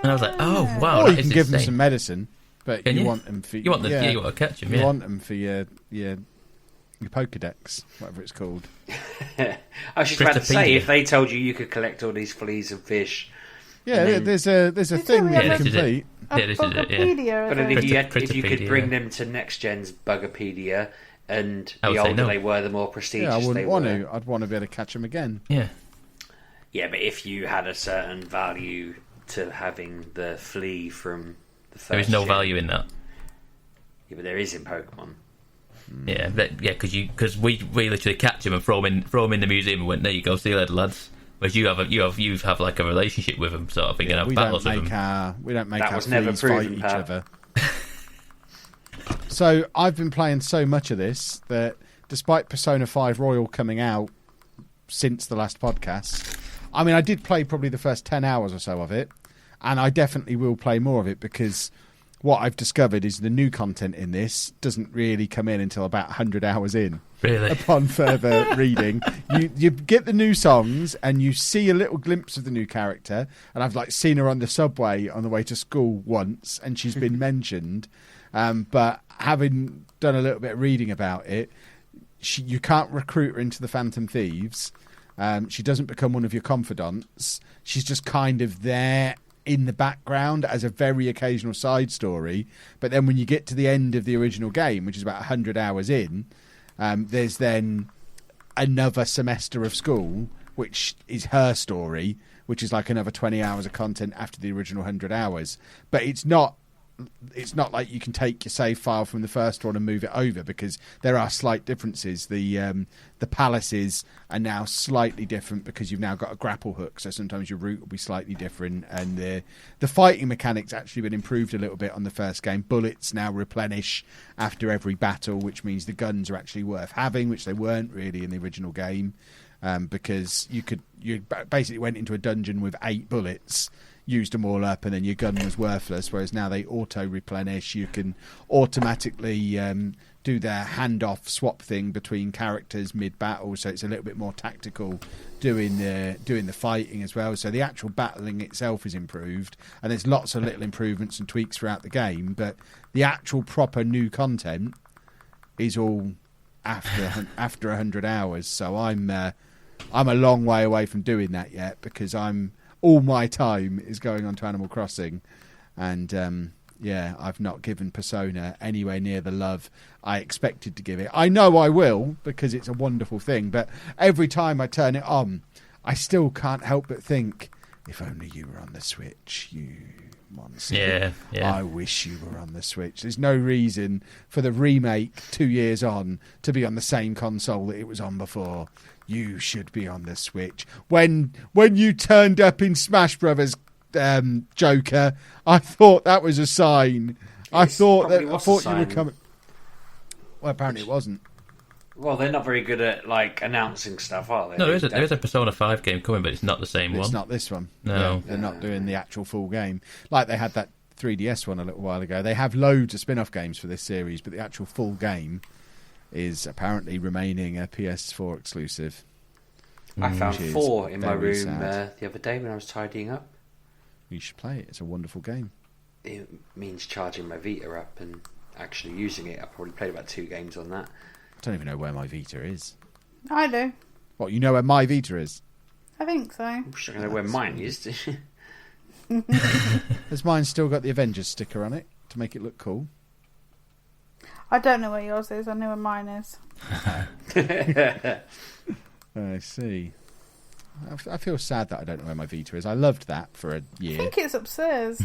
And I was like, "Oh wow!" Or you can give them some medicine, but you want them for you want to catch them. You want them for your Pokedex, whatever it's called. I was just about to say, if they told you could collect all these fleas and fish. Yeah, there's a thing you can complete. Yeah, this is it. Yeah. But if you could bring them to Next Gen's Bugapedia, and the older they were, the more prestigious they were. I'd want to be able to catch them again. Yeah. Yeah, but if you had a certain value to having the flea from the first there is no value in that. Yeah, but there is in Pokemon. Yeah, because we literally catch him and throw him in the museum and went, "There you go, see you later, lads." Whereas you have like a relationship with them, sort of thing. Yeah, We don't make our was never fleas fight proven, each Pat. other. So I've been playing so much of this that despite Persona 5 Royal coming out since the last podcast, I mean, I did play probably the first 10 hours or so of it, and I definitely will play more of it because what I've discovered is the new content in this doesn't really come in until about 100 hours in. Really? Upon further reading, you get the new songs and you see a little glimpse of the new character. And I've like seen her on the subway on the way to school once, and she's been mentioned. But having done a little bit of reading about it, you can't recruit her into the Phantom Thieves. She doesn't become one of your confidants. She's just kind of there in the background as a very occasional side story. But then when you get to the end of the original game, which is about 100 hours in, there's then another semester of school, which is her story, which is like another 20 hours of content after the original 100 hours. But it's not like you can take your save file from the first one and move it over, because there are slight differences. The palaces are now slightly different because you've now got a grapple hook, so sometimes your route will be slightly different, and the fighting mechanics actually been improved a little bit on the first game. Bullets now replenish after every battle, which means the guns are actually worth having, which they weren't really in the original game, because you basically went into a dungeon with 8 bullets, used them all up, and then your gun was worthless, whereas now they auto-replenish. You can automatically do their handoff swap thing between characters mid-battle, so it's a little bit more tactical doing the fighting as well. So the actual battling itself is improved, and there's lots of little improvements and tweaks throughout the game, but the actual proper new content is all after 100 hours. So I'm a long way away from doing that yet, because all my time is going on to Animal Crossing, and I've not given Persona anywhere near the love I expected to give it. I know I will, because it's a wonderful thing, but every time I turn it on, I still can't help but think, if only you were on the Switch, you monster. Yeah. I wish you were on the Switch. There's no reason for the remake 2 years on to be on the same console that it was on before. You should be on the Switch. When you turned up in Smash Brothers, Joker, I thought that was a sign. I thought you were coming. Well, apparently it wasn't. Well, they're not very good at like announcing stuff, are they? No, there is a Persona 5 game coming, but it's not the same one. It's not this one. No. Yeah, they're not doing the actual full game. Like they had that 3DS one a little while ago. They have loads of spin-off games for this series, but the actual full game is apparently remaining a PS4 exclusive. I found 4 in my room sad. the other day when I was tidying up. You should play it. It's a wonderful game. It means charging my Vita up and actually using it. I probably played about 2 games on that. I don't even know where my Vita is. I do. What, you know where my Vita is? I think so. I'm sure I know where mine is. Has mine still got the Avengers sticker on it to make it look cool? I don't know where yours is. I know where mine is. I see. I feel sad that I don't know where my Vita is. I loved that for a year. I think it's upstairs.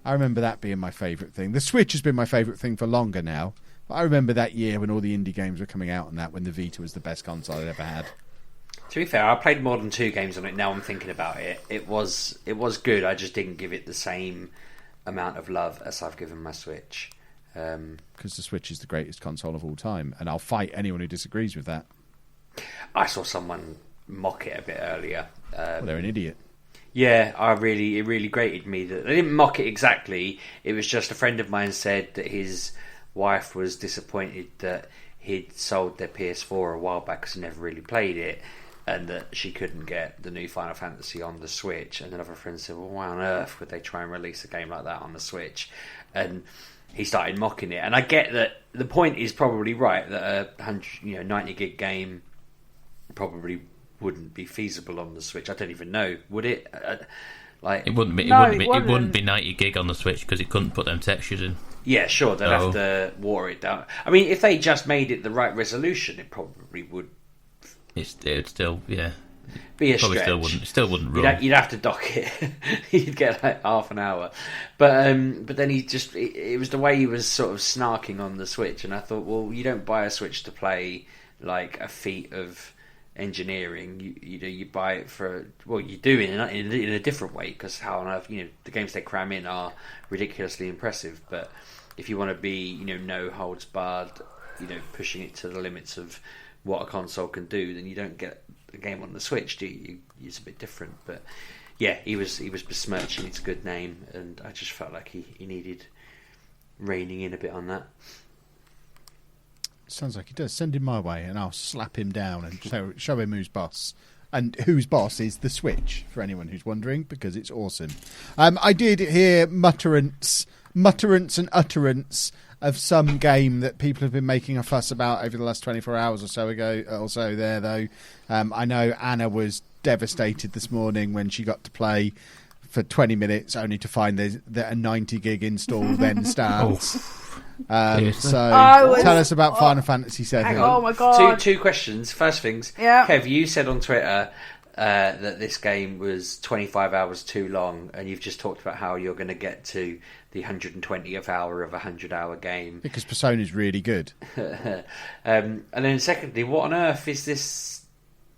I remember that being my favourite thing. The Switch has been my favourite thing for longer now. But I remember that year when all the indie games were coming out on that, when the Vita was the best console I'd ever had. To be fair, I played more than 2 games on it. Now I'm thinking about it. It was good. I just didn't give it the same amount of love as I've given my Switch. Because the Switch is the greatest console of all time, and I'll fight anyone who disagrees with that. I saw someone mock it a bit earlier. Well, they're an idiot. Yeah, it really grated me that they didn't mock it exactly. It was just a friend of mine said that his wife was disappointed that he'd sold their PS4 a while back because he never really played it, and that she couldn't get the new Final Fantasy on the Switch. And another friend said, well, why on earth would they try and release a game like that on the Switch? And he started mocking it. And I get that the point is probably right, that a 90 gig game probably wouldn't be feasible on the Switch. I don't even know. Would it? It wouldn't be. It wouldn't be 90 gig on the Switch because it couldn't put them textures in. Yeah, sure. They'll have to water it down. I mean, if they just made it the right resolution, it probably would. It'd still, yeah. Be a probably stretch. Still wouldn't run. You'd have to dock it. You'd get like half an hour. But then it was the way he was sort of snarking on the Switch, and I thought, well, you don't buy a Switch to play like a feat of engineering. You buy it for, well, you do in a different way, because how on earth, the games they cram in are ridiculously impressive. But if you want to be, no holds barred, pushing it to the limits of what a console can do, then you don't get a game on the Switch, do you? It's a bit different. But yeah, he was besmirching its good name, and I just felt like he needed reining in a bit on that. Sounds like he does. Send him my way, and I'll slap him down and show him who's boss. And whose boss is the Switch, for anyone who's wondering, because it's awesome. I did hear mutterance and utterance of some game that people have been making a fuss about over the last 24 hours or so there, though. I know Anna was devastated this morning when she got to play for 20 minutes, only to find that a 90 gig install then starts. Tell us about Final Fantasy VII. Hang on. Oh my god! Two questions. First things, yeah. Kev, you said on Twitter that this game was 25 hours too long, and you've just talked about how you're going to get to the 120th hour of a 100-hour game because Persona's really good. And then secondly, what on earth is this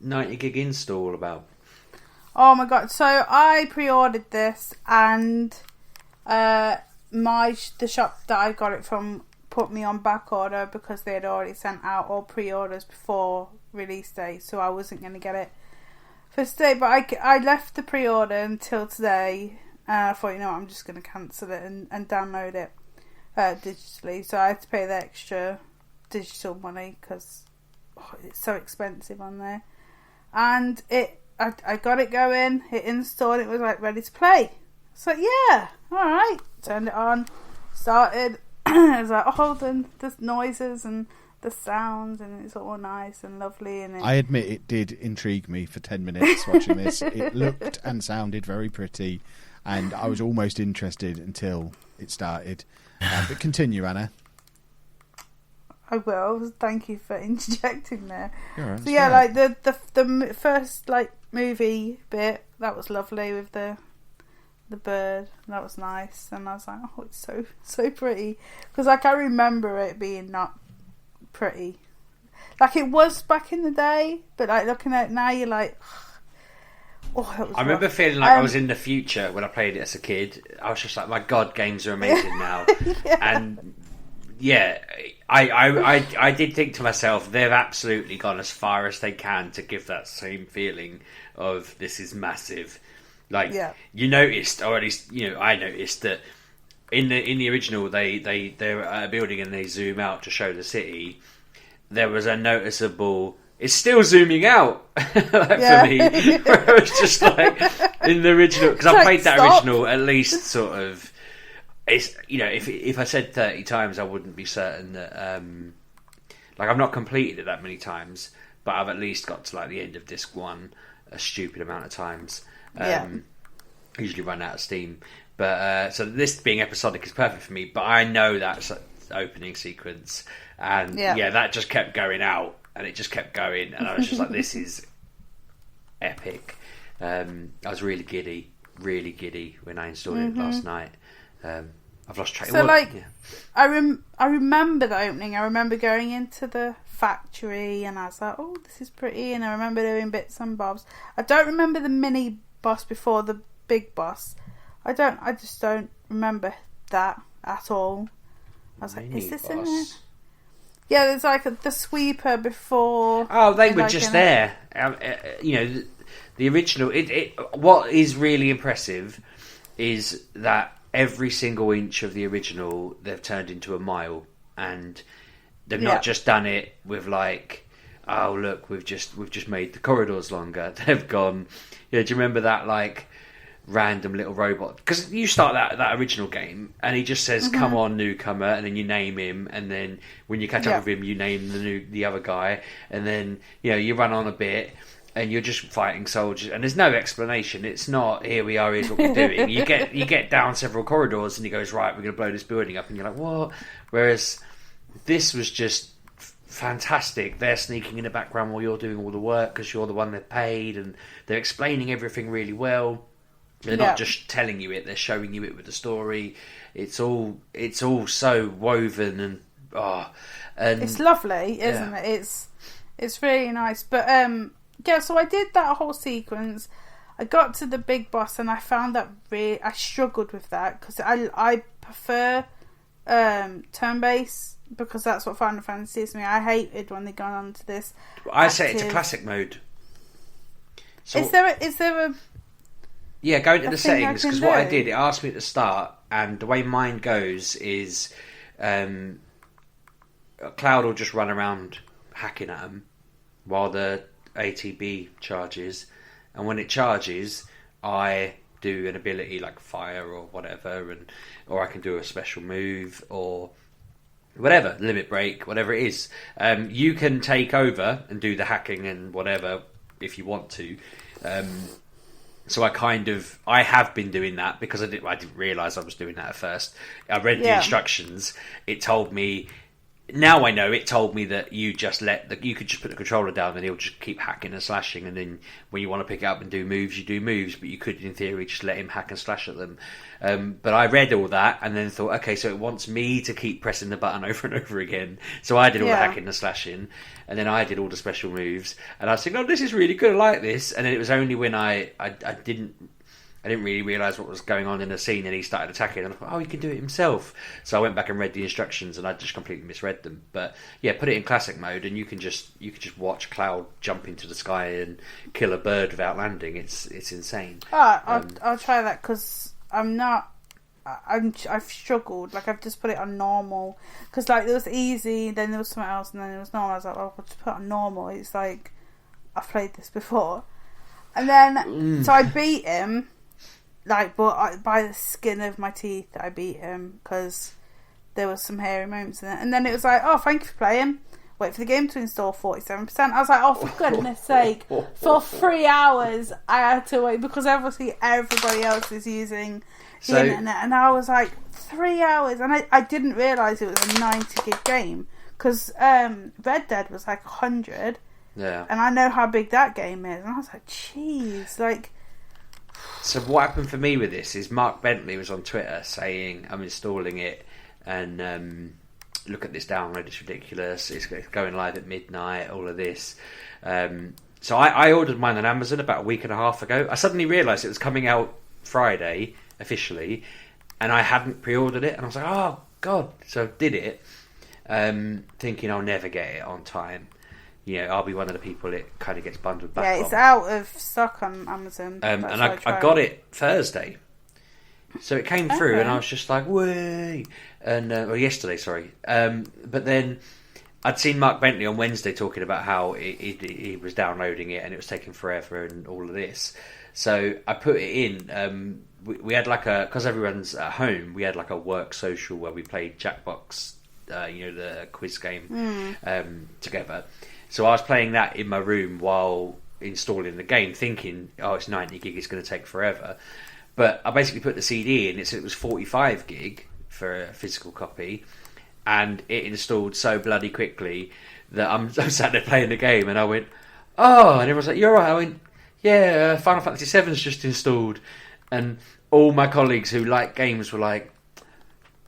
90 gig install about? Oh my god! So I pre-ordered this, and the shop that I got it from put me on back order because they had already sent out all pre-orders before release day, so I wasn't going to get it for today. But I left the pre-order until today, and I thought, I'm just going to cancel it and download it digitally. So I had to pay the extra digital money because it's so expensive on there. And I got it going, it installed, it was like ready to play. So yeah, alright. Turned it on, started. It was like, the noises and the sounds, and it's all nice and lovely. And I admit it did intrigue me for 10 minutes watching this. It looked and sounded very pretty, and I was almost interested until it started. But continue, Anna. I will. Thank you for interjecting there. Right, so yeah, like the first movie bit, that was lovely with the bird. That was nice, and I was like, oh, it's so pretty, because I remember it being not pretty, like it was back in the day, but looking at it now, you're like, oh, that was I remember rough. feeling like I was in the future when I played it as a kid. I was just like, my god, games are amazing now. Yeah. And yeah, I did think to myself, they've absolutely gone as far as they can to give that same feeling of this is massive. You noticed, or at least I noticed that in the original they're at a building and they zoom out to show the city. There was a noticeable. It's still zooming out for me. Where I was just like in the original, because I played that original at least sort of. It's if I said 30 times, I wouldn't be certain that I've not completed it that many times, but I've at least got to the end of disc 1 a stupid amount of times. Usually run out of steam, but so this being episodic is perfect for me. But I know that's the opening sequence, and that just kept going out, and it just kept going, and I was just like, this is epic. I was really giddy when I installed it last night. I've lost track. So I remember the opening. I remember going into the factory, and I was like, oh, this is pretty, and I remember doing bits and bobs. I don't remember the mini boss before the big boss. I just don't remember that at all. I was like, is this in there? Yeah, there's the sweeper before. Oh, they were just there. The original. What is really impressive is that every single inch of the original they've turned into a mile, and they've not just done it with oh look, we've just made the corridors longer. They've gone, do you remember that random little robot? Because you start that original game and he just says, come on newcomer, and then you name him, and then when you catch up with him you name the other guy, and then you run on a bit and you're just fighting soldiers, and there's no explanation. It's not, here we are, here's what we're doing. You get down several corridors and he goes, right, we're going to blow this building up, and you're like, what? Whereas this was just fantastic. They're sneaking in the background while you're doing all the work because you're the one they've paid, and they're explaining everything really well. They're not just telling you it, they're showing you it with the story. It's all so woven, and it's lovely, isn't it? It's really nice. But Yeah, so I did that whole sequence. I got to the big boss and I found that I struggled with that because I prefer turn-based because that's what Final Fantasy is to me. I hated when they gone on to this. I say it's a classic mode. So, is there a yeah, go into the thing settings, I because can what I do? did, it asked me at the start, and the way mine goes is Cloud will just run around hacking at them while the ATB charges, and when it charges, I do an ability like fire or whatever, or I can do a special move or whatever, limit break, whatever it is. You can take over and do the hacking and whatever if you want to. So I have been doing that because I didn't realise I was doing that at first. I read the instructions. It told me. Now I know. It told me that you just you could just put the controller down and he'll just keep hacking and slashing, and then when you want to pick it up and do moves, you do moves. But you could, in theory, just let him hack and slash at them. But I read all that and then thought, okay, so it wants me to keep pressing the button over and over again. So I did all the hacking and slashing, and then I did all the special moves. And I was thinking, oh, this is really good. I like this. And then it was only when I didn't really realise what was going on in the scene, and he started attacking, and I thought, oh, he can do it himself. So I went back and read the instructions, and I just completely misread them. But yeah, put it in classic mode, and you can just watch Cloud jump into the sky and kill a bird without landing. It's insane. I'll try that because I've struggled. Like I've just put it on normal because like there was easy, then there was something else, and then there was normal. I was like, oh, I'll just put it on normal. It's like I've played this before, and then so I beat him. Like, but by the skin of my teeth, I beat him because there was some hairy moments in it. And then it was like, oh, thank you for playing. Wait for the game to install 47%. I was like, oh, for goodness sake. For 3 hours, I had to wait because obviously everybody else is using the internet. And I was like, 3 hours. And I didn't realise it was a 90 gig game because Red Dead was like 100. Yeah. And I know how big that game is. And I was like, jeez, like... So what happened for me with this is Mark Bentley was on Twitter saying, I'm installing it and look at this download, it's ridiculous, it's going live at midnight, all of this. So I ordered mine on Amazon about a week and a half ago. I suddenly realised it was coming out Friday, officially, and I hadn't pre-ordered it, and I was like, oh, God. So I did it, thinking I'll never get it on time. You know, I'll be one of the people it kind of gets bundled back on. Yeah, it's out of stock on Amazon. And I got it Thursday. So it came through and I was just like, way! And, or yesterday, sorry. But then I'd seen Mark Bentley on Wednesday talking about how he was downloading it and it was taking forever and all of this. So I put it in. We had like because everyone's at home, we had like a work social where we played Jackbox, the quiz game, together. So I was playing that in my room while installing the game, thinking, oh, it's 90 gig, it's going to take forever. But I basically put the CD in, it said it was 45 gig for a physical copy, and it installed so bloody quickly that I'm sat there playing the game, and I went, oh, and everyone's like, you're right. I went, yeah, Final Fantasy VII's just installed. And all my colleagues who like games were like,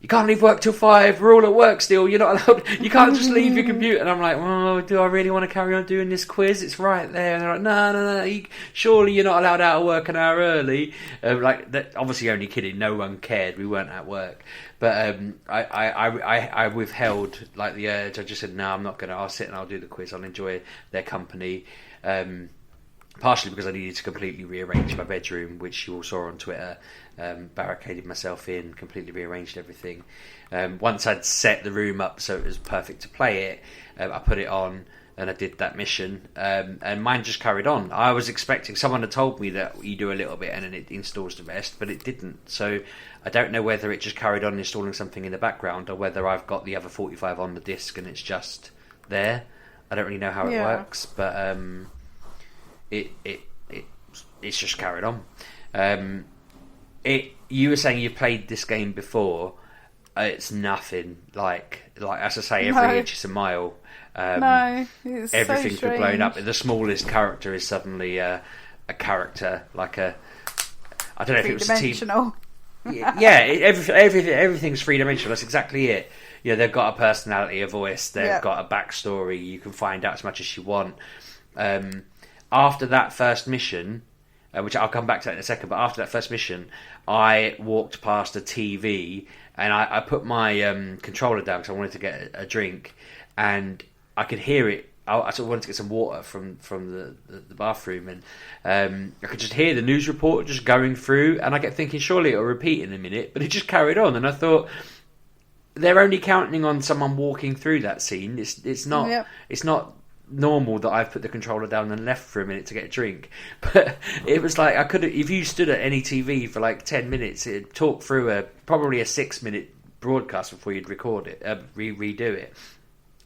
you can't leave work till 5, we're all at work still, you're not allowed, you can't just leave your computer. And I'm like, well, do I really want to carry on doing this quiz? It's right there. And they're like, no, surely you're not allowed out of work an hour early. Obviously only kidding, no one cared, we weren't at work. But I withheld like the urge. I just said, no, I'm not going to, I'll sit and I'll do the quiz, I'll enjoy their company. Partially because I needed to completely rearrange my bedroom, which you all saw on Twitter. Barricaded myself in, completely rearranged everything. Once I'd set the room up so it was perfect to play it, I put it on and I did that mission, and mine just carried on. I was expecting, someone had told me that you do a little bit and then it installs the rest, but it didn't. So I don't know whether it just carried on installing something in the background or whether I've got the other 45 on the disc and it's just there. I don't really know how it works, but it's just carried on. You were saying you've played this game before. It's nothing like as I say, every inch is a mile. It's everything's so been blown up. The smallest character is suddenly a character like I don't know if it was a team. Everything's three dimensional. That's exactly it. You know, they've got a personality, a voice. They've got a backstory. You can find out as much as you want. after that first mission, which I'll come back to that in a second, but after that first mission, I walked past a TV and I put my controller down because I wanted to get a drink, and I could hear it. I sort of wanted to get some water from the bathroom, and I could just hear the news report just going through, and I kept thinking, surely it'll repeat in a minute, but it just carried on, and I thought, they're only counting on someone walking through that scene. It's not it's not normal that I've put the controller down and left for a minute to get a drink. But it was like, I could have, if you stood at any TV for like 10 minutes, it'd talk through probably a 6-minute broadcast before you'd record it, redo it.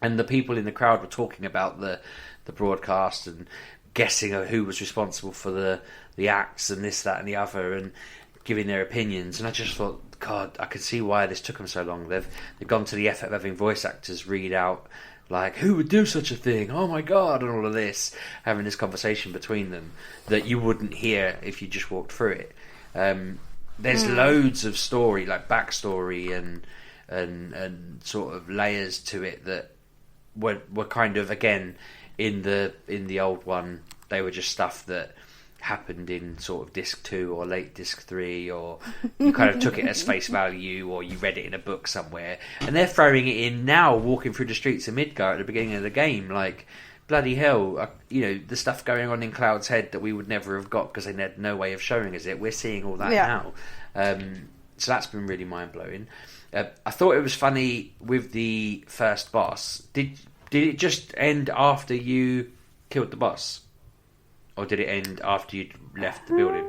And the people in the crowd were talking about the broadcast and guessing who was responsible for the acts and this, that and the other, and giving their opinions. And I just thought, God, I could see why this took them so long. They've gone to the effort of having voice actors read out, like, who would do such a thing? Oh my God, and all of this, having this conversation between them that you wouldn't hear if you just walked through it. There's loads of story, like backstory and sort of layers to it that were kind of, again, in the old one, they were just stuff that happened in sort of disc 2 or late disc 3, or you kind of took it as face value, or you read it in a book somewhere, and they're throwing it in now, walking through the streets of Midgar at the beginning of the game. Like, bloody hell, the stuff going on in Cloud's head that we would never have got because they had no way of showing us it, we're seeing all that now. So that's been really mind-blowing. I thought it was funny with the first boss. Did it just end after you killed the boss? Or did it end after you'd left the building?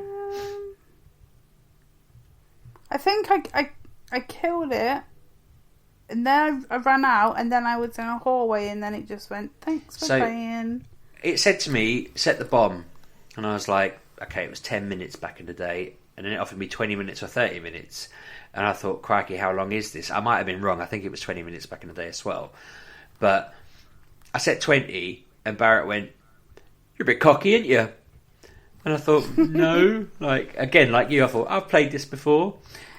I think I killed it, and then I ran out, and then I was in a hallway, and then it just went, thanks for playing. It said to me, set the bomb. And I was like, okay, it was 10 minutes back in the day. And then it offered me 20 minutes or 30 minutes. And I thought, crikey, how long is this? I might have been wrong. I think it was 20 minutes back in the day as well. But I set 20, and Barrett went, you're a bit cocky, ain't you? And I thought, no. Again, like you, I thought, I've played this before.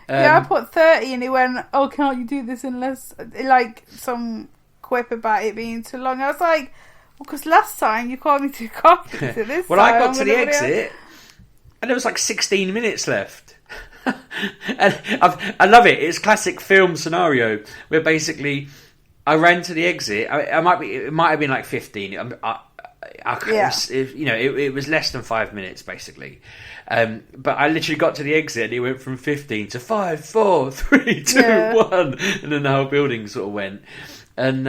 I put 30, and he went, oh, can't you do this unless, like, some quip about it being too long. I was like, well, because last time you called me too cocky, so this well, time I got to the exit, and there was like 16 minutes left. And I love it. It's classic film scenario where basically I ran to the exit. It might have been like 15. It was less than 5 minutes basically, but I literally got to the exit and it went from 15 to 5, 4, 3, 2, 1, and then the whole building sort of went, and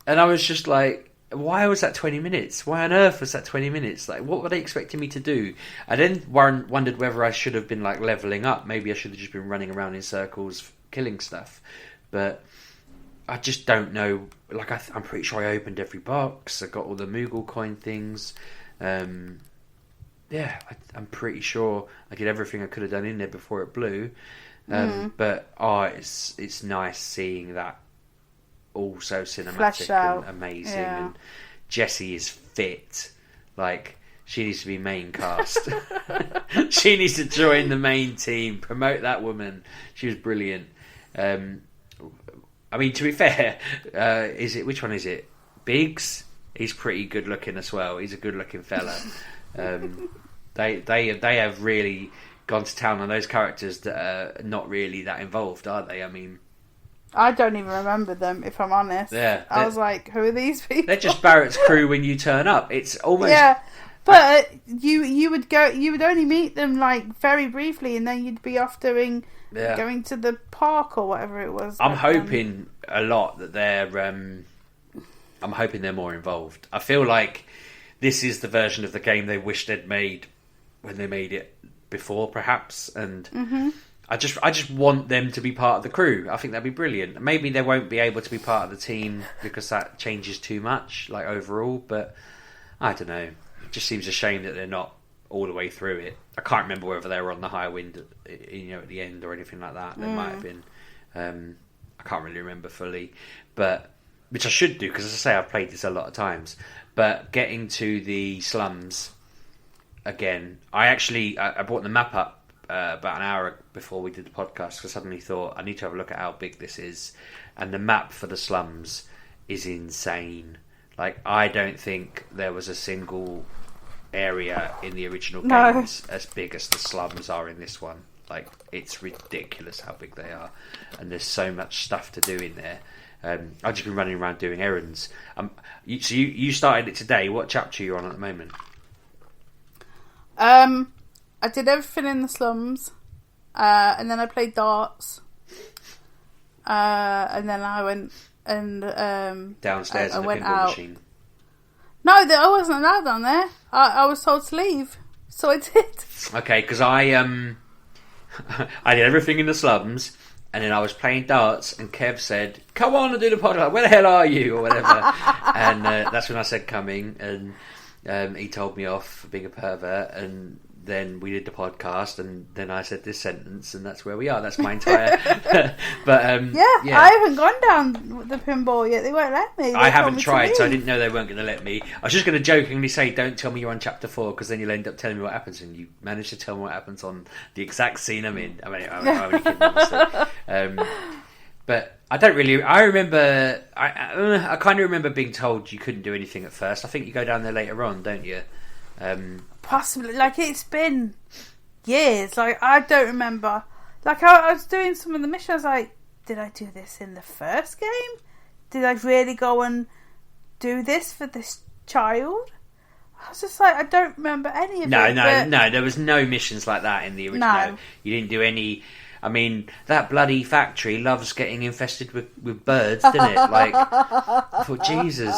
I was just like, why was that 20 minutes? Why on earth was that 20 minutes? Like, what were they expecting me to do? I then wondered whether I should have been like leveling up. Maybe I should have just been running around in circles killing stuff, but I just don't know. Like, I'm pretty sure I opened every box. I got all the Moogle coin things. I'm pretty sure I did everything I could have done in there before it blew. But it's nice seeing that all so cinematic and amazing. Yeah. And Jessie is fit. Like, she needs to be main cast. She needs to join the main team. Promote that woman. She was brilliant. I mean, to be fair, which one is it? Biggs? He's pretty good looking as well. He's a good looking fella. They have really gone to town on those characters that are not really that involved, are they? I mean, I don't even remember them, if I'm honest. Yeah, I was like, who are these people? They're just Barrett's crew when you turn up. It's almost but you would only meet them like very briefly, and then you'd be off going to the park or whatever it was. I'm hoping a lot that they're I'm hoping they're more involved. I feel like this is the version of the game they wished they'd made when they made it before, perhaps, and I just want them to be part of the crew. I think that'd be brilliant. Maybe they won't be able to be part of the team because that changes too much, like overall, but I don't know. It just seems a shame that they're not all the way through it. I can't remember whether they were on the high wind, at the end or anything like that. They might have been. I can't really remember fully, but which I should do because, as I say, I've played this a lot of times. But getting to the slums again, I brought the map up about an hour before we did the podcast because I suddenly thought I need to have a look at how big this is, and the map for the slums is insane. Like, I don't think there was a single area in the original No. games as big as the slums are in this one. Like, it's ridiculous how big they are, and there's so much stuff to do in there. I've just been running around doing errands. So you started it today. What chapter are you on at the moment? I did everything in the slums, and then I played darts, and then I went and Downstairs I in the went pinball out. machine. No, I wasn't allowed down there. I was told to leave, so I did. Okay, because I I did everything in the slums, and then I was playing darts, and Kev said, "Come on and do the podcast. Where the hell are you?" or whatever. And that's when I said coming, and he told me off for being a pervert, and then we did the podcast, and then I said this sentence, and that's where we are. That's my entire. But Yeah, I haven't gone down the pinball yet. They won't let me. They I told haven't me to tried, so I leave. didn't know they weren't going to let me. I was just going to jokingly say, "Don't tell me you're on chapter 4, because then you'll end up telling me what happens." And you managed to tell me what happens on the exact scene I'm in. I'm only kidding, obviously. But I don't really. I remember. I kind of remember being told you couldn't do anything at first. I think you go down there later on, don't you? Possibly. Like, it's been years. Like, I don't remember. Like, I was doing some of the missions. I was like, did I do this in the first game? Did I really go and do this for this child? I was just like, I don't remember any of it. No. There was no missions like that in the original. No. You didn't do any. I mean, that bloody factory loves getting infested with birds, doesn't it? Like, I thought, Jesus,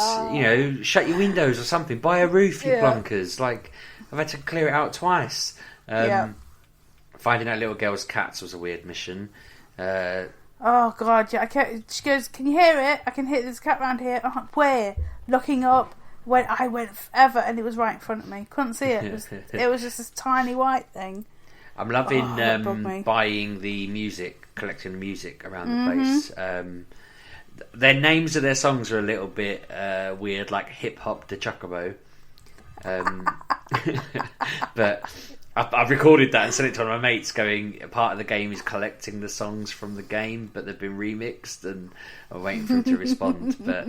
shut your windows or something. Buy a roof, you plunkers. Like, I've had to clear it out twice. Finding out little girl's cats was a weird mission. Oh, God, yeah. She goes, can you hear it? I can hear there's a cat around here. I'm like, where? Looking up. I went forever, and it was right in front of me. Couldn't see it. It was just this tiny white thing. I'm loving that bugged me. buying the music, collecting the music around the place. Their names of their songs are a little bit weird, like Hip Hop de Chocobo. But I've recorded that and sent it to one of my mates going, part of the game is collecting the songs from the game, but they've been remixed, and I'm waiting for him to respond. But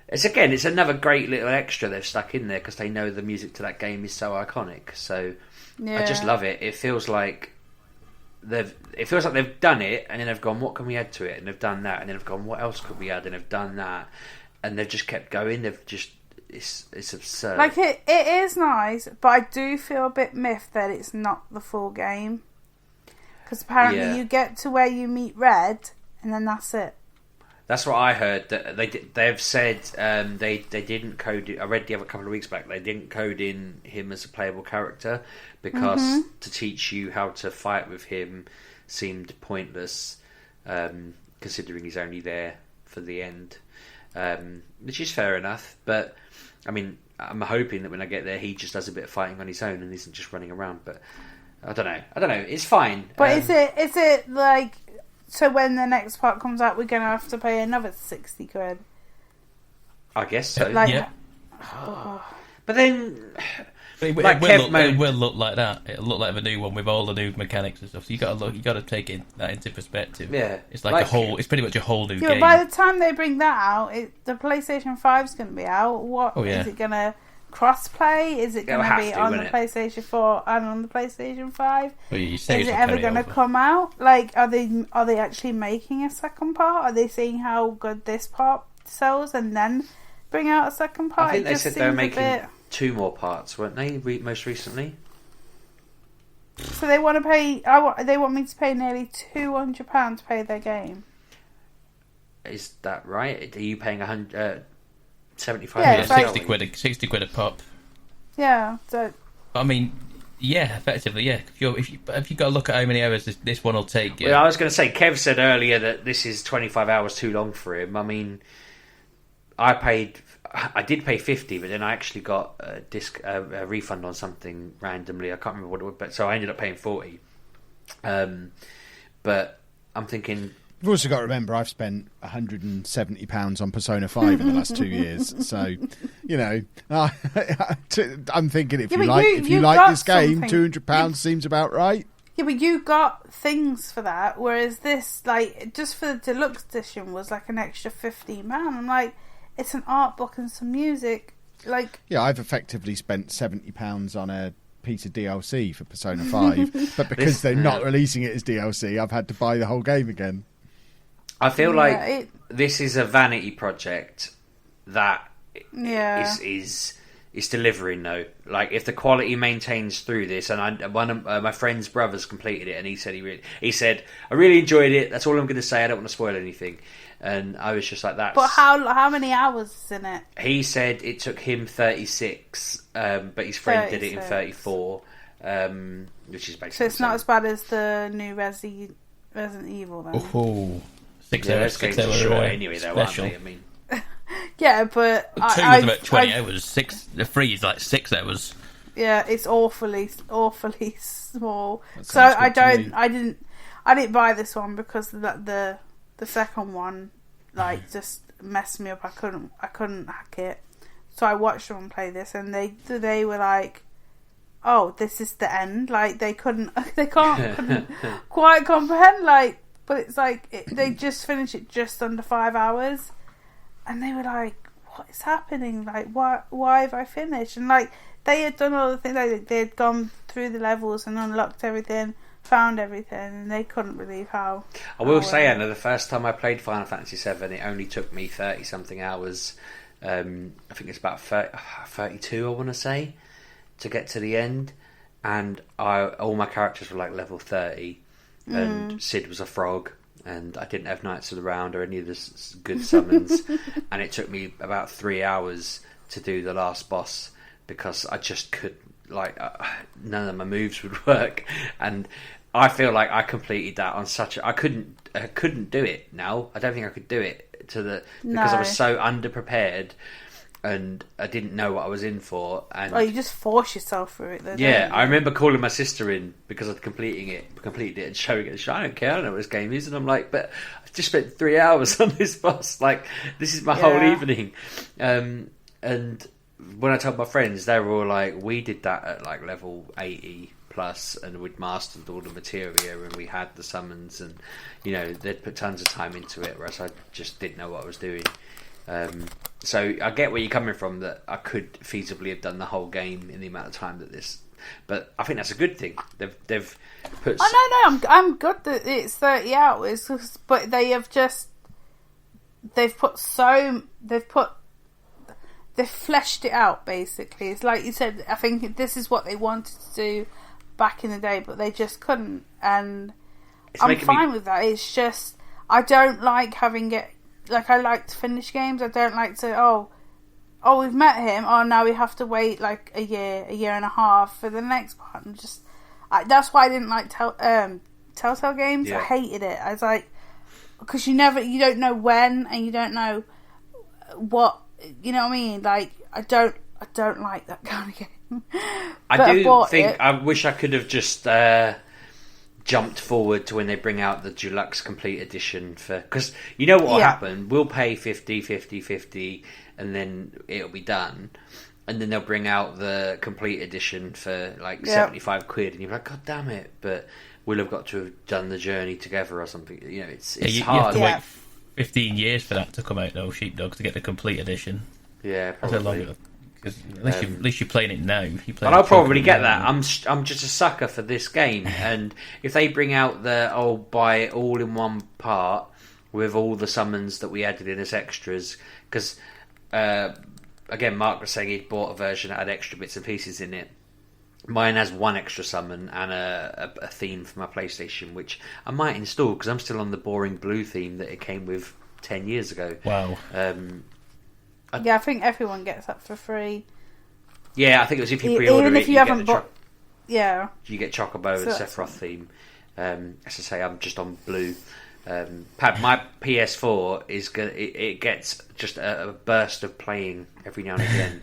it's another great little extra they've stuck in there, because they know the music to that game is so iconic. So I just love it. It feels like they've done it, and then they've gone, what can we add to it? And they've done that, and then they've gone, what else could we add? And they've done that, and they've just kept going. It's absurd. Like, it is nice, but I do feel a bit miffed that it's not the full game, because apparently you get to where you meet Red, and then that's it. That's what I heard. That they've said they didn't code it. I read the other couple of weeks back. They didn't code in him as a playable character because to teach you how to fight with him seemed pointless, considering he's only there for the end, which is fair enough. But I mean, I'm hoping that when I get there, he just does a bit of fighting on his own and isn't just running around. But I don't know. It's fine. But is it like? So when the next part comes out, we're going to have to pay another 60 quid. I guess so. But then, it will look like that. It'll look like the new one with all the new mechanics and stuff. So you got to take that into perspective. Yeah, it's it's pretty much a whole new game. By the time they bring that out, the PlayStation 5's going to be out. Is it going to cross-play? Is it going to be on the PlayStation 4 and on the PlayStation 5? Well, is it ever going to come out? Like, are they actually making a second part? Are they seeing how good this part sells and then bring out a second part? I think they said they were making 2 more parts, weren't they? Most recently. So they want to pay. They want me to pay nearly £200 to play their game. Is that right? Are you paying 75? Yeah, 60 quid a pop. Yeah. So. I mean, yeah, effectively, yeah. If you got to look at how many hours this one will take. Well, I was going to say, Kev said earlier that this is 25 hours too long for him. I mean, I did pay 50, but then I actually got a refund on something randomly. I can't remember what it was, but so I ended up paying 40. But I'm thinking. You've also got to remember I've spent £170 on Persona 5 in the last 2 years. So, I'm thinking if you like this game, £200 seems about right. Yeah, but you got things for that, whereas this, like, just for the deluxe edition was like an extra £15. I'm like, it's an art book and some music. Like, yeah, I've effectively spent £70 on a piece of DLC for Persona 5, but because they're not releasing it as DLC, I've had to buy the whole game again. I feel like this is a vanity project that is delivering though. Like, if the quality maintains through this, and one of my friend's brothers completed it, and he said I really enjoyed it. That's all I'm going to say. I don't want to spoil anything. And I was just like that. But how many hours is in it? He said it took him 36, but his friend 36. Did it in 34, which is basically. So it's not as bad as the new Resident Evil then. Oh, 6 hours. Those games are short anyway, though, aren't they? I mean, yeah, but 2 was about 20 hours. The 3 is like 6 hours. Yeah, it's awfully small. So I didn't buy this one because the second one just messed me up. I couldn't hack it. So I watched them play this, and they were like, "Oh, this is the end." Like they couldn't quite comprehend. Like, but it's like they just finished it just under 5 hours, and they were like, "What is happening? Like, why have I finished?" And like they had done all the things. Like, they had gone through the levels and unlocked everything. Found everything, and they couldn't believe how. I will say, Anna, the first time I played Final Fantasy VII, it only took me 30 something hours. I think it's about 32, I want to say, to get to the end. And all my characters were like level 30, and Sid was a frog, and I didn't have Knights of the Round or any of the good summons. And it took me about 3 hours to do the last boss because I just couldn't. Like none of my moves would work, and I feel like I completed that on such I couldn't do it now. I don't think I could do it because I was so underprepared and I didn't know what I was in for. And you just force yourself through it. Though, yeah, I remember calling my sister in because I'd completed it and showing it. I don't care, I don't know what this game is, and I'm like, but I just spent 3 hours on this boss. Like, this is my whole evening, and. When I told my friends, they were all like, we did that at like level 80 plus, and we'd mastered all the materia, and we had the summons, and they'd put tons of time into it, whereas I just didn't know what I was doing. So I get where you're coming from, that I could feasibly have done the whole game in the amount of time that this, but I think that's a good thing. They've put. Oh no, I'm good that it's 30 hours, but they've fleshed it out, basically. It's like you said, I think this is what they wanted to do back in the day, but they just couldn't. And I'm fine with that. It's just, I don't like having it, like, I like to finish games. I don't like to, oh, we've met him. Oh, now we have to wait like a year and a half for the next part. And that's why I didn't like Telltale games. Yeah. I hated it. I was like, because you don't know when, and you don't know what. You know what I mean? Like, I don't like that kind of game. I wish I could have just jumped forward to when they bring out the deluxe complete edition because you know what will happen? We'll pay 50, and then it'll be done. And then they'll bring out the complete edition for like 75 quid, and you're like, God damn it! But we'll have got to have done the journey together or something. It's hard. You have to wait 15 years for that to come out, though, Sheepdog, to get the complete edition. Yeah, probably. Because at least you're playing it now. But I'll probably get that. I'm just a sucker for this game, and if they bring out buy it all in one part with all the summons that we added in as extras, because again, Mark was saying he'd bought a version that had extra bits and pieces in it. Mine has one extra summon and a theme for my PlayStation, which I might install because I'm still on the boring blue theme that it came with 10 years ago. Wow. I think everyone gets that for free. Yeah, I think it was if you pre-order even if you haven't bought. Yeah. You get Chocobo and Sephiroth theme. As I say, I'm just on blue. My PS4 it gets just a burst of playing every now and again.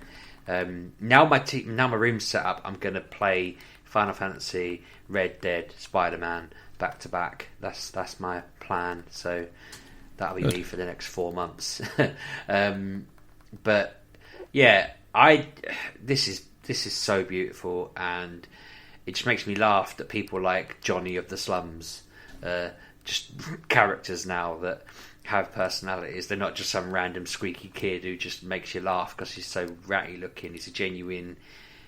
Now my room's set up, I'm going to play Final Fantasy, Red Dead, Spider-Man back to back. That's my plan. So that'll be me for the next 4 months. But yeah, this is so beautiful, and it just makes me laugh that people like Johnny of the Slums, just characters now that have personalities. They're not just some random squeaky kid who just makes you laugh because he's so ratty looking. He's a genuine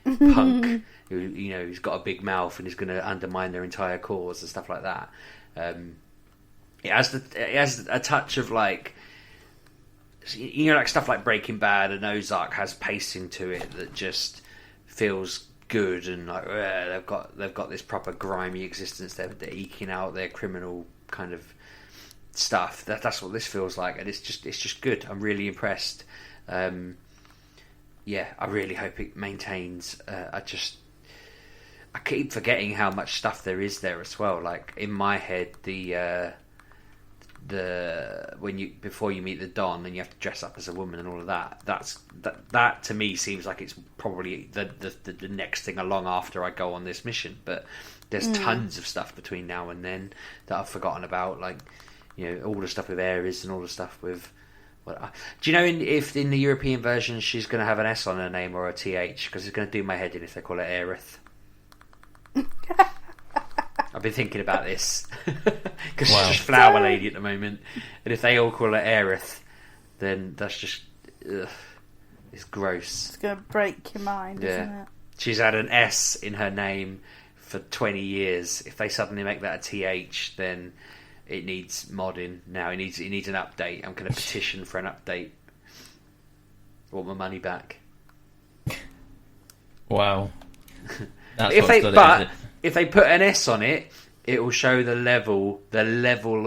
punk who, you know, who's got a big mouth and is going to undermine their entire cause and stuff like that. It has a touch of like, you know, like stuff like Breaking Bad and Ozark has pacing to it that just feels good, and like they've got this proper grimy existence. They're eking out their criminal kind of stuff. That's what this feels like, and it's just good. I'm really impressed. Yeah, I really hope it maintains. I keep forgetting how much stuff there is there as well. Like in my head, before you meet the Don and you have to dress up as a woman and all of that. That to me seems like it's probably the next thing along after I go on this mission. But there's tons of stuff between now and then that I've forgotten about. Like, you know, all the stuff with Ares and all the stuff with. Do you know if in the European version she's going to have an S on her name or a TH? Because it's going to do my head in if they call it Aerith. I've been thinking about this because she's just Flower Lady at the moment, and if they all call her Aerith, then that's just it's gross. It's going to break your mind, isn't it? She's had an S in her name for 20 years. If they suddenly make that a TH, then it needs modding now. It needs an update. I'm going to petition for an update. I want my money back. Wow. That's If they put an S on it, it will show the level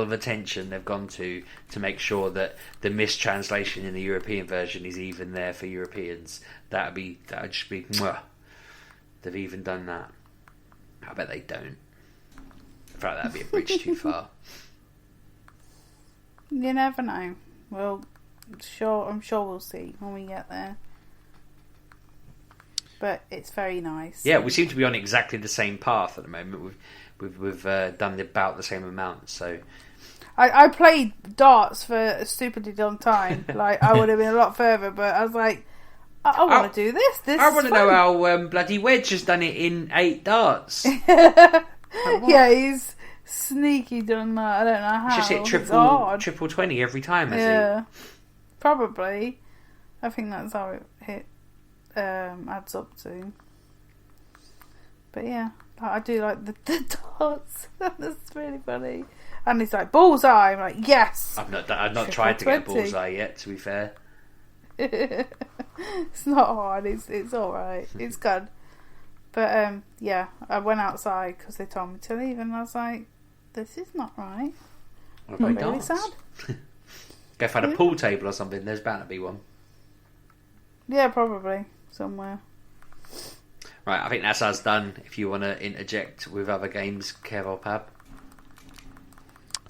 of attention they've gone to make sure that the mistranslation in the European version is even there for Europeans. That would just be mwah. They've even done that. I bet they don't. In fact, that'd be a bridge too far. You never know. Well, I'm sure we'll see when we get there. But it's very nice. Yeah, we seem to be on exactly the same path at the moment. We've done about the same amount. So I played darts for a stupidly long time. Like, I would have been a lot further, but I was like, I want to do this. I want to know how bloody Wedge has done it in 8 darts. Yeah, he's sneaky done that. I don't know how. Just hit triple 20 every time, has he? Probably. I think that's how it adds up to. But yeah, I do like the darts. That's really funny. And he's like, bullseye. I'm like, yes. I've not tried to get a bullseye yet, to be fair. It's not hard. It's all right. It's good. But yeah, I went outside because they told me to leave, and I was like, this is not right. I'm really sad. Go find a pool table or something. There's bound to be one. Yeah, probably somewhere. Right, I think that's us done. If you want to interject with other games, Kev or Pab.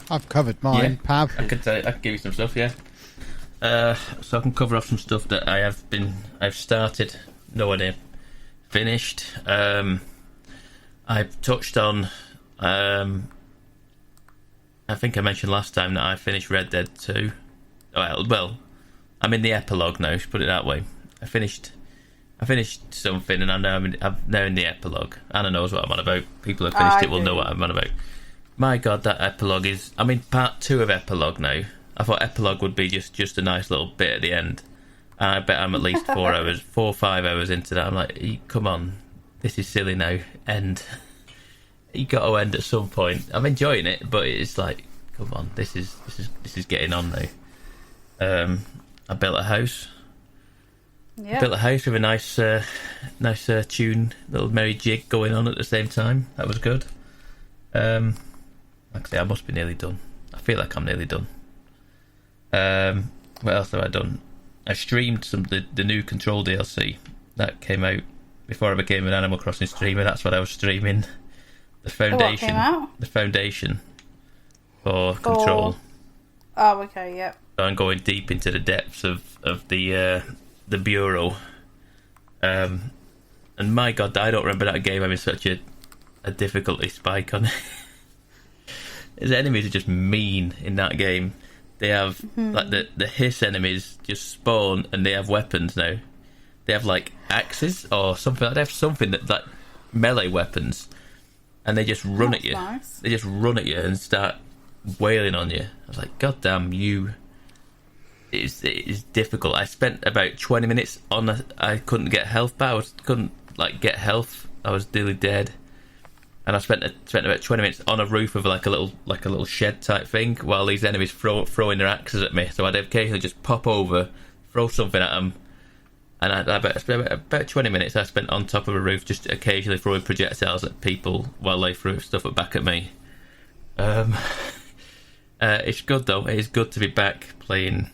I've covered mine, Pab. I could give you some stuff, yeah. So I can cover off some stuff that I've started, nowhere finished. I've touched on. I think I mentioned last time that I finished Red Dead 2. Well, I'm in the epilogue now. Put it that way. I finished something, and I'm now in the epilogue. Anna knows what I'm on about. People who finished it will know what I'm on about. My God, that epilogue is. I'm in part 2 of epilogue now. I thought epilogue would be just a nice little bit at the end. And I bet I'm at least 4 or 5 hours into that. I'm like, come on, this is silly now. End. You got to end at some point. I'm enjoying it, but it's like, come on, this is getting on now. I built a house. Yeah. Built a house with a nice tune, little merry jig going on at the same time. That was good. Actually, I must be nearly done. I feel like I'm nearly done. What else have I done? I streamed the new Control DLC that came out before I became an Animal Crossing streamer. That's what I was streaming. The Foundation. What came out? The Foundation for Control. Oh, okay, yep. So I'm going deep into the depths of the Bureau. And my God, I don't remember that game having such a difficulty spike on it. His enemies are just mean in that game. They have like the hiss enemies just spawn, and they have weapons now. They have like axes or something. They have something that like melee weapons, and they just run at you. Nice. They just run at you and start wailing on you. I was like, God damn, you. It is difficult. I spent about 20 minutes on I couldn't get health back. I couldn't get health. I was nearly dead. And I spent about 20 minutes on a roof of like a little shed type thing while these enemies throwing their axes at me. So I'd occasionally just pop over, throw something at them, and about 20 minutes I spent on top of a roof just occasionally throwing projectiles at people while they threw stuff back at me. It's good though. It is good to be back playing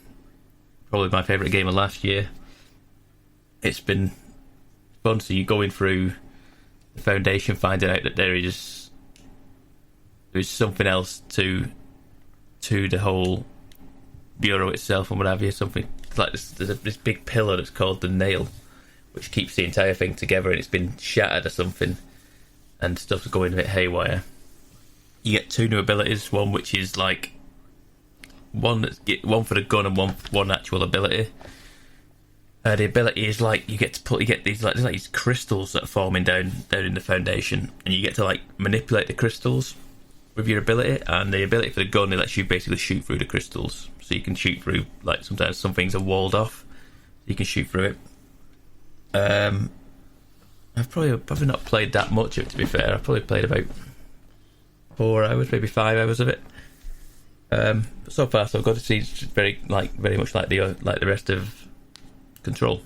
probably my favourite game of last year. It's been fun. So you're going through the Foundation, finding out that there is something else to the whole bureau itself and what have you. Something like this big pillar that's called the Nail, which keeps the entire thing together, and it's been shattered or something, and stuff's going a bit haywire. You get 2 new abilities, one which is like one for the gun and one actual ability. The ability is like you get these there's these crystals that are forming down in the Foundation, and you get to like manipulate the crystals with your ability. And the ability for the gun, it lets you basically shoot through the crystals, so you can shoot through, like, sometimes some things are walled off, so you can shoot through it. I've probably not played that much of it, to be fair. I've probably played about 4 hours, maybe 5 hours of it. But so far so good. It's very much like the rest of Control.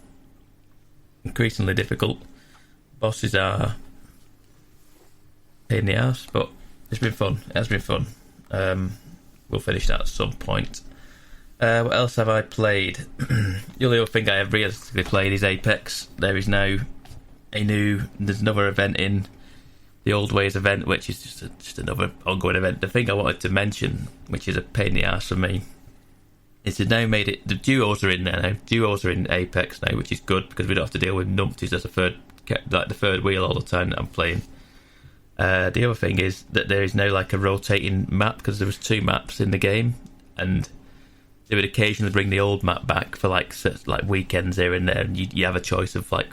Increasingly difficult. Bosses are pain in the arse, but it's been fun. It has been fun. We'll finish that at some point. What else have I played? The only other thing I have realistically played is Apex. There is now there's another event in the Old Ways event, which is just another ongoing event. The thing I wanted to mention, which is a pain in the arse for me, is they've now made it, the duos are in there now. Duos are in Apex now, which is good because we don't have to deal with numpties as the third wheel all the time that I'm playing. The other thing is that there is now like a rotating map, because there was 2 maps in the game, and they would occasionally bring the old map back for like weekends here and there, and you have a choice of like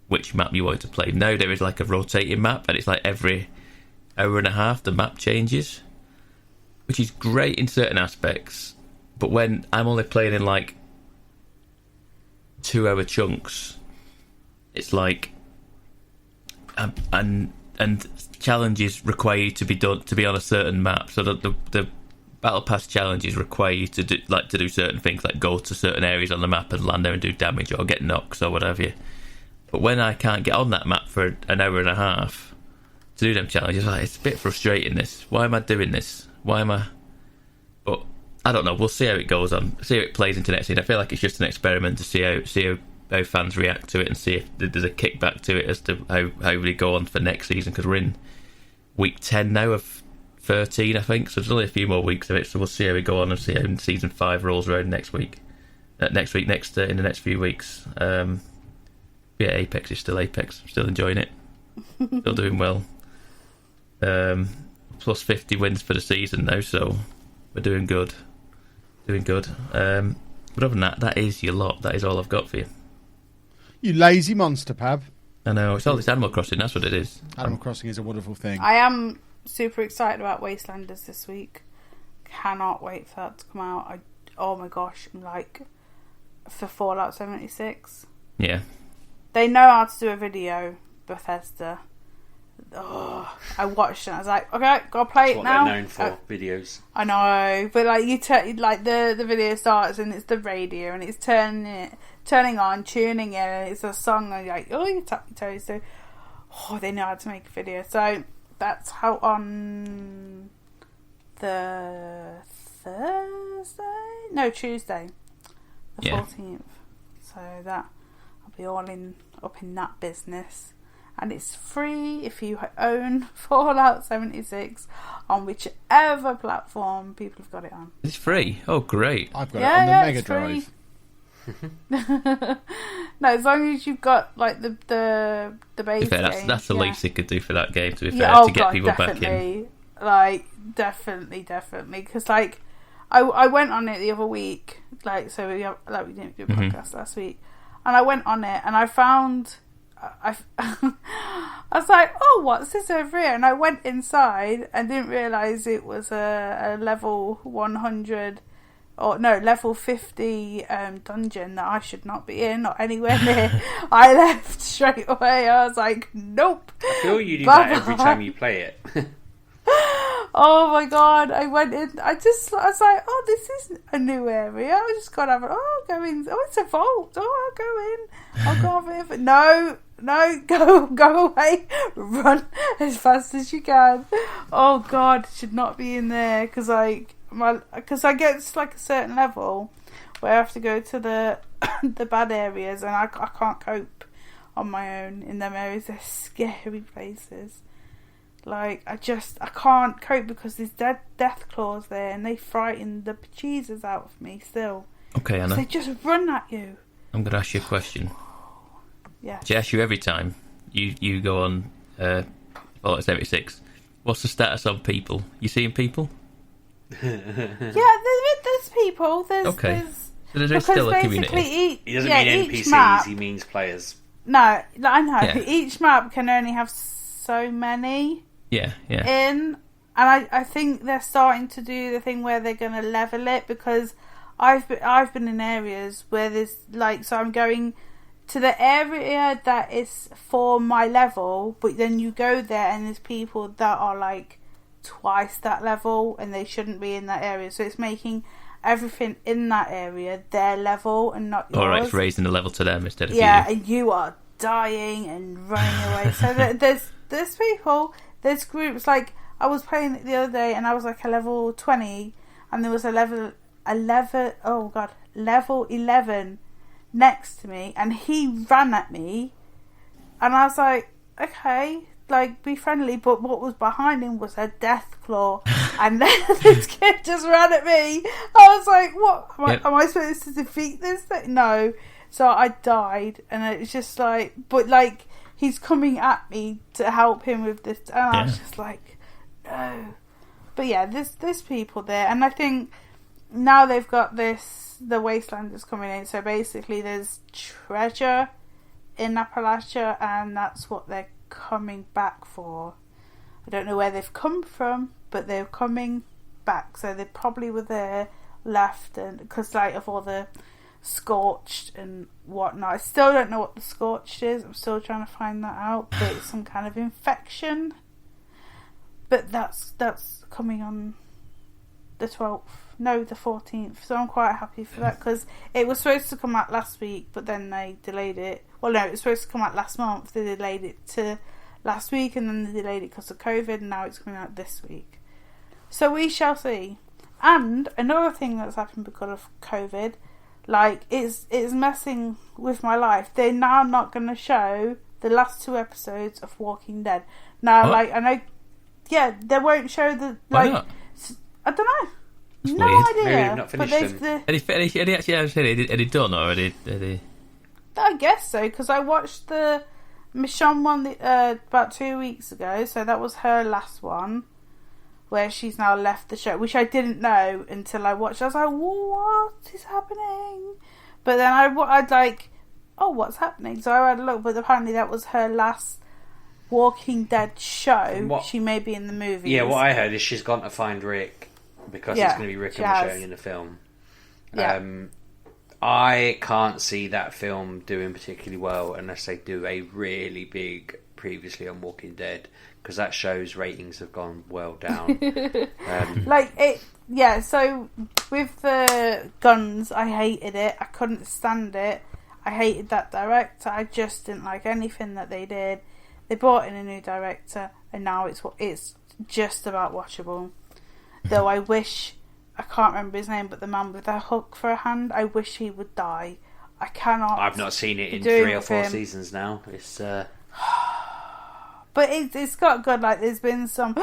which map you want to play. Now there is like a rotating map, and it's like every hour and a half the map changes, which is great in certain aspects. But when I'm only playing in like 2-hour chunks, it's like and challenges require you to be on a certain map. So the battle pass challenges require you to do certain things, like go to certain areas on the map and land there and do damage or get knocks or whatever. But when I can't get on that map for an hour and a half to do them challenges, it's a bit frustrating. Why am I doing this? Why am I? But I don't know. We'll see how it goes on. See how it plays into next season. I feel like it's just an experiment to see how fans react to it, and see if there's a kickback to it as to how we go on for next season, because we're in week 10 now of 13, I think, so there's only a few more weeks of it, so we'll see how we go on and see how season 5 rolls around in the next few weeks. Yeah, Apex is still Apex. I'm still enjoying it. Still doing well. Plus 50 wins for the season now, so we're doing good. But other than that, that is your lot. That is all I've got for you. You lazy monster, Pab. I know, it's all this Animal Crossing, that's what it is. Animal Crossing is a wonderful thing. I am super excited about Wastelanders this week. Cannot wait for that to come out. Oh my gosh, I'm like, for Fallout 76. Yeah. They know how to do a video, Bethesda. Oh, I watched it. I was like, okay, gotta play it now. What they're known for, videos. I know, but like the video starts and it's the radio and it's turning on, tuning in, and it's a song, and you're like, oh, you tap your toes. So, they know how to make a video. So that's how on the Tuesday, the 14th. So that I'll be all up in that business. And it's free if you own Fallout 76 on whichever platform people have got it on. It's free? Oh, great. I've got it on the Mega Drive. No, as long as you've got like the base game. That's the least it could do for that game, to be fair, to get people definitely. back in. Like, definitely. Because like, I went on it the other week. Like, so we didn't do a podcast last week, and I went on it and I found I was like, oh, what's this over here? And I went inside and didn't realise it was a level 100, or no, level 50 dungeon that I should not be in, or anywhere near. I left straight away. I was like, nope. I feel you do that every time you play it. Oh my god, I went in, I was like, oh, this is a new area, I just gotta have go in, oh, it's a vault, I'll go in, I'll go have it, no, go away, run as fast as you can. Oh god, should not be in there, because I get to like a certain level where I have to go to the the bad areas, and I can't cope on my own in them areas. They're scary places. Like, I can't cope because there's death claws there, and they frighten the bejesus out of me still. Okay, Anna. They just run at you. I'm going to ask you a question. Yeah. I ask you every time you go on Fallout 76. What's the status of people? You seeing people? Yeah, there's people. Okay. So there's still a community. He doesn't mean NPCs, map, he means players. No, I know. Yeah. Each map can only have so many. Yeah. In, and I think they're starting to do the thing where they're going to level it, because I've been in areas where there's like, so I'm going to the area that is for my level, but then you go there and there's people that are like twice that level and they shouldn't be in that area, so it's making everything in that area their level and not yours. Alright, it's raising the level to them instead of you. Yeah, and you are dying and running away. So there's people. There's groups, like, I was playing it the other day and I was like a level 20 and there was a level 11 next to me and he ran at me and I was like, okay, like, be friendly, but what was behind him was a death claw and then this kid just ran at me. I was like, what? Am I supposed to defeat this thing? No. So I died and it's just like, but like, he's coming at me to help him with this, and I was just like, no. But yeah, there's people there, and I think now they've got this, the Wastelanders coming in, so basically there's treasure in Appalachia, and that's what they're coming back for. I don't know where they've come from, but they're coming back, so they probably were there, left, and because like of all the scorched and whatnot. I still don't know what the scorched is. I'm still trying to find that out. But it's some kind of infection. But that's coming on the 12th. No, the 14th. So I'm quite happy for that, because it was supposed to come out last week, but then they delayed it. Well, no, it was supposed to come out last month. They delayed it to last week, and then they delayed it because of COVID, and now it's coming out this week. So we shall see. And another thing that's happened because of COVID, like, it's messing with my life. They're now not going to show the last 2 episodes of Walking Dead. Now, what? like, I know, yeah, they won't show the, like, not? I don't know. That's no weird. idea. Maybe they've not finished them. Had he actually done, or had he... I guess so, because I watched the Michonne one about 2 weeks ago, so that was her last one, where she's now left the show, which I didn't know until I watched. I was like, what is happening? But then I'd like, oh, what's happening? So I had a look, but apparently that was her last Walking Dead show. She may be in the movies. Yeah, what I heard is she's gone to find Rick, because it's going to be Rick and Michonne in the film. Yeah. I can't see that film doing particularly well unless they do a really big previously on Walking Dead, because that show's ratings have gone well down. So with the guns, I hated it. I couldn't stand it. I hated that director. I just didn't like anything that they did. They brought in a new director, and now it's just about watchable. Though I wish, I can't remember his name, but the man with the hook for a hand, I wish he would die. I cannot. I've not seen it in 3 or 4 seasons now. It's but it's got good, like, there's been some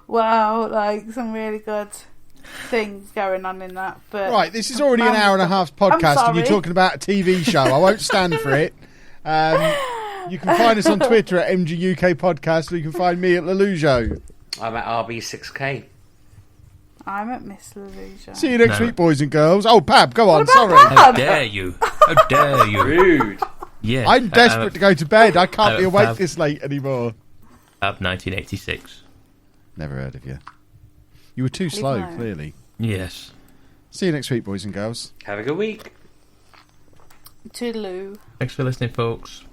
wow, like, some really good things going on in that. But right, this is already an hour and a half podcast and you're talking about a TV show. I won't stand for it. You can find us on Twitter at MGUK Podcast, or you can find me at Lelujo. I'm at RB6K. I'm at Miss Lelujo. See you next week, boys and girls. Oh, Pab, go on. Sorry. Pab? How dare you? How dare you? Rude. Yeah, I'm desperate to go to bed. I can't be awake Fab. this late anymore. Fab 1986. Never heard of you. You were too slow, clearly. Yes. See you next week, boys and girls. Have a good week. Toodaloo. Thanks for listening, folks.